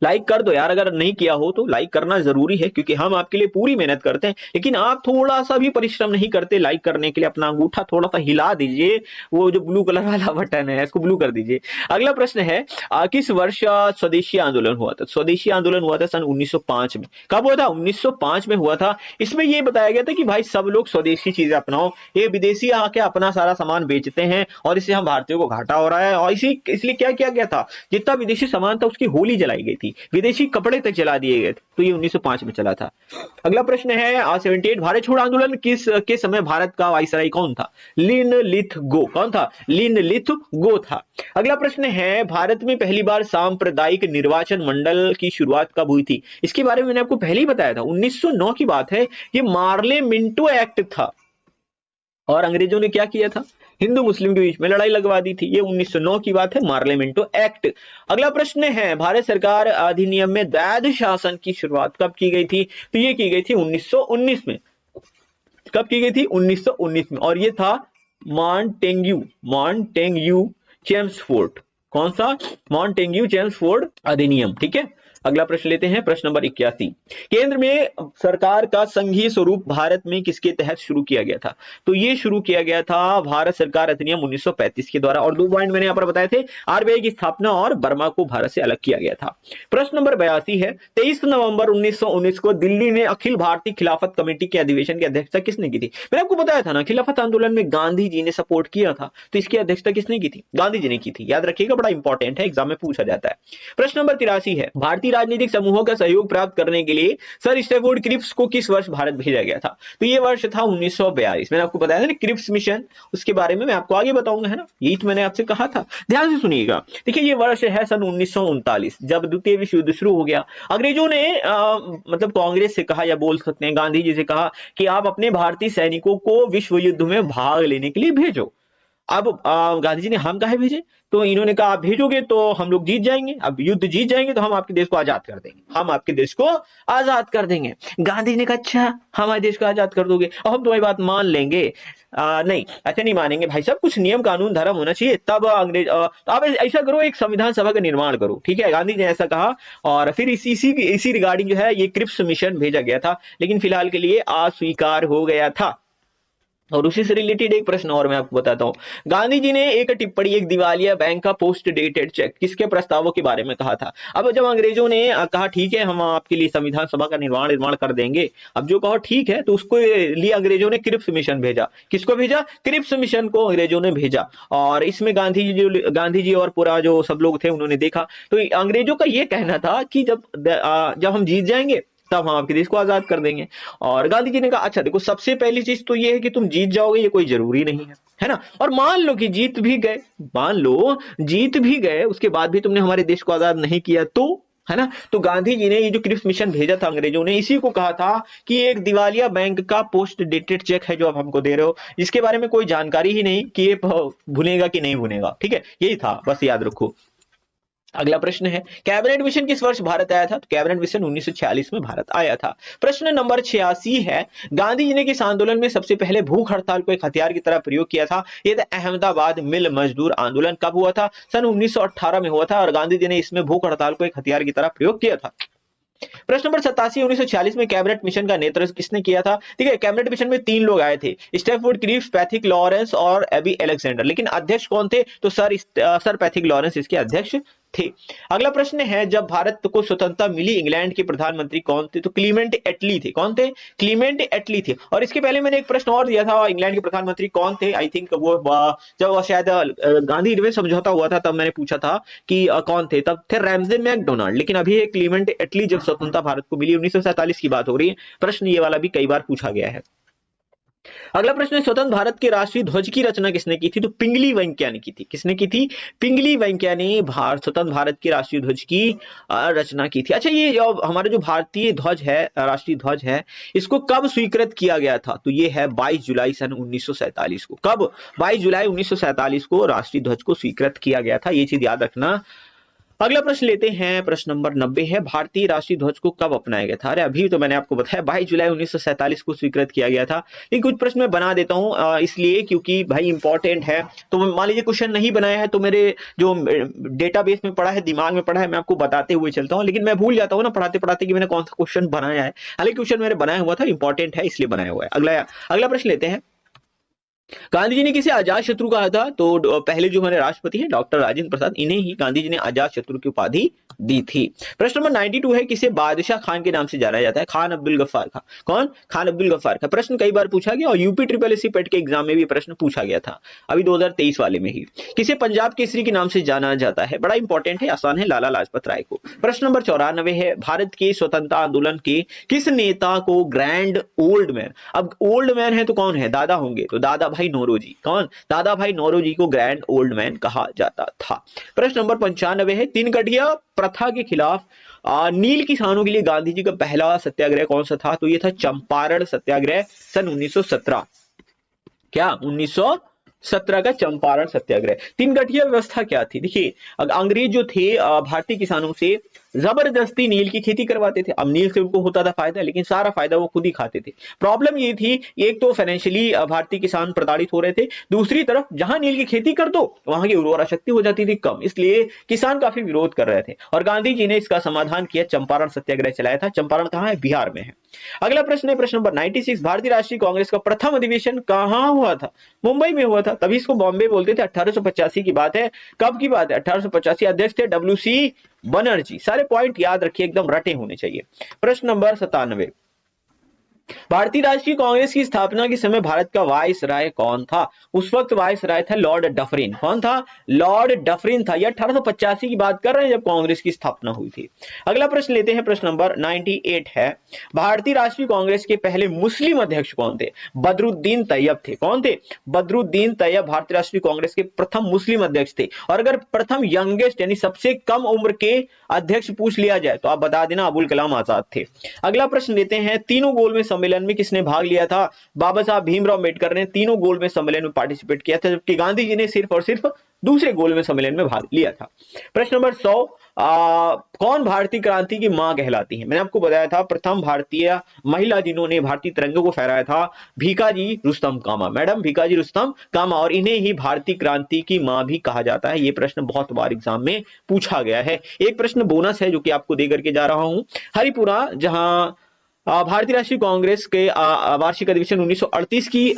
लाइक कर दो यार, अगर नहीं किया हो तो लाइक करना जरूरी है, क्योंकि हम आपके लिए पूरी मेहनत करते हैं, लेकिन आप थोड़ा सा भी परिश्रम नहीं करते लाइक करने के लिए। अपना अंगूठा थोड़ा सा हिला दीजिए, वो जो ब्लू कलर वाला बटन है इसको ब्लू कर दीजिए। अगला प्रश्न है, किस वर्ष स्वदेशी आंदोलन हुआ था? स्वदेशी आंदोलन हुआ था सन 1905 में। कब हुआ था? 1905 में हुआ था। इसमें यह बताया गया था कि भाई सब लोग स्वदेशी चीजें अपनाओ, ये विदेशी आके अपना सारा सामान बेचते हैं और इससे हम भारतीयों को घाटा हो रहा है। और इसलिए क्या किया गया था, जितना विदेशी सामान था उसकी होली जलाई गई थी, विदेशी कपड़े तक जला दिए गए थे। तो ये 1905 में चला था। अगला प्रश्न है 78, भारत छोड़ो आंदोलन किस के समय भारत का वाइसराय कौन था? लिनलिथगो। कौन था? लिनलिथगो था। अगला प्रश्न है, भारत में पहली बार सांप्रदायिक निर्वाचन मंडल की शुरुआत कब हुई थी? इसके बारे में मैंने आपको पहले ही बताया था, 1909 की बात है। ये मार्ले मिंटो एक्ट था और अंग्रेजों ने क्या किया था? हिंदू मुस्लिम के बीच में लड़ाई लगवा दी थी। ये 1909 की बात है, मार्लेमेंटो एक्ट। अगला प्रश्न है, भारत सरकार अधिनियम में वैध शासन की शुरुआत कब की गई थी? तो ये की गई थी 1919 में। कब की गई थी? 1919 में। और ये था मॉन्टेग्यू चेम्सफोर्ड। कौन सा? मॉन्टेग्यू चेम्सफोर्ड अधिनियम। ठीक है। अगला प्रश्न लेते हैं, प्रश्न नंबर 81, केंद्र में सरकार का संघीय स्वरूप भारत में किसके तहत शुरू किया गया था? तो ये शुरू किया गया था भारत सरकार अधिनियम 1935 के द्वारा। और 2 पॉइंट मैंने यहां पर बताए थे, आरबीआई की स्थापना और बर्मा को भारत से अलग किया गया था। प्रश्न नंबर 82 है, 23 नवंबर 1919 को दिल्ली में अखिल भारतीय खिलाफत कमेटी के अधिवेशन की अध्यक्षता किसने की थी? मैंने आपको बताया था ना, खिलाफत आंदोलन में गांधी जी ने सपोर्ट किया था, तो इसकी अध्यक्षता किसने की थी? गांधी जी ने की थी। याद रखिएगा, बड़ा इंपॉर्टेंट है, एग्जाम में पूछा जाता है। प्रश्न नंबर 83 है, भारतीय राजनीतिक समूहों का सहयोग प्राप्त करने के लिए सर स्टैफोर्ड क्रिप्स को किस वर्ष भारत भेजा गया था? तो ये वर्ष था 1942। मैंने आपको बताया था ना क्रिप्स मिशन, उसके बारे में मैं आपको आगे बताऊंगा, है ना, यही तो मैंने आपसे कहा था। ध्यान से सुनिएगा। देखिए ये वर्ष है सन 1939, जब द्वितीय विश्व युद्ध शुरू हो गया। अंग्रेजों ने मतलब कांग्रेस से कहा, या बोल सकते हैं गांधी जी से कहा कि आप अपने भारतीय सैनिकों को विश्व युद्ध में भाग लेने के लिए भेजो। अब गांधी जी ने हम काहे भेजे? तो इन्होंने कहा आप भेजोगे तो हम लोग जीत जाएंगे, अब युद्ध जीत जाएंगे तो हम आपके देश को आजाद कर देंगे, हम आपके देश को आजाद कर देंगे। गांधी जी ने कहा अच्छा हमारे देश को आजाद कर दोगे और हम तुम्हारी बात मान लेंगे? नहीं, ऐसे नहीं मानेंगे भाई साहब, कुछ नियम कानून धर्म होना चाहिए। तब अंग्रेज तो आप ऐसा करो, एक संविधान सभा का निर्माण करो। ठीक है, गांधी जी ने ऐसा कहा और फिर इसी रिगार्डिंग जो है ये क्रिप्स मिशन भेजा गया था, लेकिन फिलहाल के लिए अस्वीकार हो गया था। और उसी से रिलेटेड एक प्रश्न और मैं आपको बताता हूं, गांधी जी ने एक टिप्पणी, एक दिवालिया बैंक का पोस्ट डेटेड चेक किसके प्रस्तावों के बारे में कहा था? अब जब अंग्रेजों ने कहा ठीक है हम आपके लिए संविधान सभा का निर्माण कर देंगे, अब जो कहो ठीक है, तो उसको लिए अंग्रेजों ने क्रिप्स मिशन भेजा। किसको भेजा? क्रिप्स मिशन को अंग्रेजों ने भेजा। और इसमें गांधी जी और पूरा जो सब लोग थे उन्होंने देखा, तो अंग्रेजों का यह कहना था कि जब हम जीत जाएंगे तब हम आपके देश को आजाद कर देंगे। और गांधी जी ने कहा अच्छा देखो, सबसे पहली चीज तो ये है कि तुम जीत जाओगे, ये कोई जरूरी नहीं है ना। और मान लो कि जीत भी गए, मान लो जीत भी गए, उसके बाद भी तुमने हमारे देश को आजाद नहीं किया तो, है ना। तो गांधी जी ने ये जो क्रिप्स मिशन भेजा था अंग्रेजों ने, इसी को कहा था कि एक दिवालिया बैंक का पोस्ट डेटेड चेक है जो आप हमको दे रहे हो, जिसके बारे में कोई जानकारी ही नहीं कि ये भुनेगा कि नहीं भुनेगा। ठीक है, यही था, बस याद रखो। अगला प्रश्न है, कैबिनेट मिशन किस वर्ष भारत आया था? तो कैबिनेट मिशन 1946 में भारत आया था। प्रश्न नंबर 86 है, गांधी जी ने किस आंदोलन में सबसे पहले भूख हड़ताल को एक हथियार की तरह प्रयोग किया था? यह था अहमदाबाद मिल मजदूर आंदोलन। कब हुआ था? सन 1918 में हुआ था और गांधी जी ने इसमें भूख हड़ताल को एक हथियार की तरह प्रयोग किया था। प्रश्न नंबर 87, 1946 में कैबिनेट मिशन का नेतृत्व किसने किया था? ठीक है, कैबिनेट मिशन में 3 लोग आए थे, स्टैफोर्ड क्रिप्स, पैथिक लॉरेंस और एबी अलेक्जेंडर। लेकिन अध्यक्ष कौन थे? तो सर पैथिक लॉरेंस इसके अध्यक्ष थे। अगला प्रश्न है, जब भारत को स्वतंत्रता मिली इंग्लैंड के प्रधानमंत्री कौन थे? तो क्लीमेंट एटली थे। कौन थे? क्लीमेंट एटली थे। और इसके पहले मैंने एक प्रश्न और दिया था, इंग्लैंड के प्रधानमंत्री कौन थे? आई थिंक वो जब शायद गांधी इरविन समझौता हुआ था तब मैंने पूछा था कि कौन थे, तब थे रैमजे मैकडोनाल्ड। लेकिन अभी क्लीमेंट एटली जब स्वतंत्रता भारत को मिली, 1947 की बात हो रही है। प्रश्न ये वाला भी कई बार पूछा गया है। अगला प्रश्न है, स्वतंत्र भारत के राष्ट्रीय ध्वज की रचना किसने की थी? तो पिंगली वेंकैया ने की थी। किसने की थी? पिंगली वेंकैया ने स्वतंत्र भारत के राष्ट्रीय ध्वज की रचना की थी। अच्छा, ये हमारा जो भारतीय ध्वज है, राष्ट्रीय ध्वज है, इसको कब स्वीकृत किया गया था? तो ये है 22 जुलाई सन 1947 को। कब? 22 जुलाई 1947 को राष्ट्रीय ध्वज को स्वीकृत किया गया था। ये चीज याद रखना अगला प्रश्न लेते हैं, प्रश्न नंबर 90 है, भारतीय राष्ट्रीय ध्वज को कब अपनाया गया था? अरे अभी तो मैंने आपको बताया 22 जुलाई 1947 को स्वीकृत किया गया था। लेकिन कुछ प्रश्न मैं बना देता हूं इसलिए क्योंकि भाई इंपॉर्टेंट है। तो मान लीजिए क्वेश्चन नहीं बनाया है तो मेरे जो डेटाबेस में पड़ा है, दिमाग में पड़ा है, मैं आपको बताते हुए चलता हूँ, लेकिन मैं भूल जाता हूँ ना पढ़ाते पढ़ाते कि मैंने कौन सा क्वेश्चन बनाया है। हालांकि क्वेश्चन मैंने बनाया हुआ था, इंपॉर्टेंट है इसलिए बनाया हुआ है। अगला प्रश्न लेते हैं, गांधी जी ने किसे अजात शत्रु कहा था? तो पहले जो हमारे राष्ट्रपति हैं डॉक्टर राजेंद्र प्रसाद, इन्हें ही गांधी जी ने अजात शत्रु की उपाधि दी थी। प्रश्न नंबर 92 है, किसे बादशाह खान के नाम से जाना जाता है? खान अब्दुल गफ्फार खान। कौन? खान अब्दुल गफ्फार का प्रश्न कई बार पूछा गया और यूपी ट्रिपल एससी पेट के एग्जाम में भी प्रश्न पूछा गया था, अभी 2023 वाले में ही। किसे पंजाब केसरी के नाम से जाना जाता है? बड़ा इंपॉर्टेंट है, आसान है, लाला लाजपत राय को। प्रश्न नंबर 94 है, भारत के स्वतंत्रता आंदोलन के किस नेता को ग्रैंड ओल्ड मैन, अब ओल्ड मैन है तो कौन है? दादा होंगे, तो दादा भाई नौरोजी। कौन? दादा भाई नौरोजी को ग्रैंड ओल्ड मैन कहा जाता था। प्रश्न नंबर 95 है, तीन गठिया प्रथा के खिलाफ नील किसानों के लिए गांधी जी का पहला सत्याग्रह कौन सा था? तो ये था चंपारण सत्याग्रह, सन 1917। क्या? 1917 का चंपारण सत्याग्रह। तीन गठिया व्यवस्था क्या थी? देखिए, अंग्रेज जो थे भारतीय किसानों से जबरदस्ती नील की खेती करवाते थे। अब नील से उनको होता था फायदा, लेकिन सारा फायदा वो खुद ही खाते थे। प्रॉब्लम ये थी, एक तो फाइनेंशियली भारतीय किसान प्रताड़ित हो रहे थे, दूसरी तरफ जहां नील की खेती कर दो वहां की उर्वरा शक्ति हो जाती थी कम, इसलिए किसान काफी विरोध कर रहे थे और गांधी जी ने इसका समाधान किया, चंपारण सत्याग्रह चलाया था। चंपारण कहां है? बिहार में है। अगला प्रश्न है, प्रश्न नंबर 96, भारतीय राष्ट्रीय कांग्रेस का प्रथम अधिवेशन कहां हुआ था? मुंबई में हुआ था, तभी इसको बॉम्बे बोलते थे। 1885 की बात है। कब की बात है? 1885। अध्यक्ष थे WC बनर्जी। सारे पॉइंट याद रखिए, एकदम रटे होने चाहिए। प्रश्न नंबर 97, भारतीय राष्ट्रीय कांग्रेस की स्थापना के समय भारत का वाइस राय कौन था? उस वक्त वाइस राय था लॉर्ड डफरिन। कौन था? लॉर्ड डफरिन था। यह 1885 की बात कर रहे हैं जब कांग्रेस की स्थापना हुई थी। अगला प्रश्न लेते हैं, प्रश्न नंबर 98 है, भारतीय राष्ट्रीय कांग्रेस के पहले मुस्लिम अध्यक्ष कौन थे? बदरुद्दीन तैयब थे। कौन थे? बदरुद्दीन तैयब भारतीय राष्ट्रीय कांग्रेस के प्रथम मुस्लिम अध्यक्ष थे। और अगर प्रथम यंगेस्ट यानी सबसे कम उम्र के अध्यक्ष पूछ लिया जाए तो आप बता देना, अबुल कलाम आजाद थे। अगला प्रश्न लेते हैं, तीनों गोलमेज सम्मेलन में किसने भाग लिया था? बाबा साहब भीमराव अम्बेडकर ने तीनों गोलमेज सम्मेलन में पार्टिसिपेट किया था, जबकि गांधी जी ने सिर्फ और सिर्फ दूसरे गोलमेज सम्मेलन में भाग लिया था। प्रश्न नंबर 100, कौन भारतीय क्रांति की मां कहलाती है? मैंने आपको बताया था प्रथम भारतीय महिला जिन्होंने भारतीय तिरंगे को फहराया था, भीकाजी रुस्तम कामा। मैडम भीकाजी रुस्तम कामा, और इन्हें ही भारतीय क्रांति की मां भी कहा जाता है। ये प्रश्न बहुत बार एग्जाम में पूछा गया है। एक प्रश्न बोनस है जो कि आपको दे करके जा रहा हूं, हरिपुरा जहां भारतीय राष्ट्रीय कांग्रेस के वार्षिक अधिवेशन 1938 की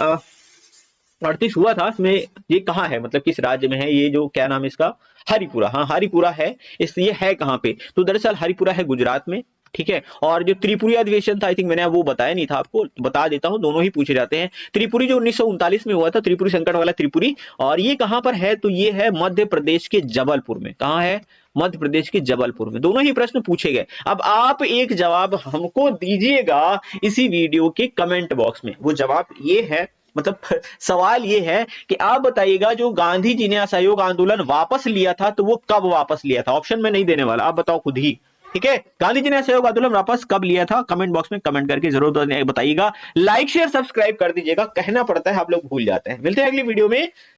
38 हुआ था, इसमें ये कहाँ है, मतलब किस राज्य में है? ये जो क्या नाम है इसका? हरिपुरा। हाँ, हरिपुरा है। इसलिए है कहाँ पे? तो दरअसल हरिपुरा है गुजरात में। ठीक है। और जो त्रिपुरी अधिवेशन था, आई थिंक मैंने वो बताया नहीं था आपको, बता देता हूं, दोनों ही पूछे जाते हैं। त्रिपुरी जो 1939 में हुआ था, त्रिपुरी संकट वाला त्रिपुरी, और ये कहां पर है? तो ये है मध्य प्रदेश के जबलपुर में। कहां है? मध्य प्रदेश के जबलपुर में। दोनों ही प्रश्न पूछे गए। अब आप एक जवाब हमको दीजिएगा इसी वीडियो के कमेंट बॉक्स में। वो जवाब ये है, मतलब सवाल ये है कि आप बताइएगा जो गांधी जी ने असहयोग आंदोलन वापस लिया था तो वो कब वापस लिया था? ऑप्शन में नहीं देने वाला, आप बताओ खुद ही। ठीक है, गांधी जी ने असहयोग आंदोलन वापस कब लिया था? कमेंट बॉक्स में कमेंट करके जरूर बताइएगा। लाइक शेयर सब्सक्राइब कर दीजिएगा, कहना पड़ता है, आप लोग भूल जाते हैं। मिलते हैं अगली वीडियो में।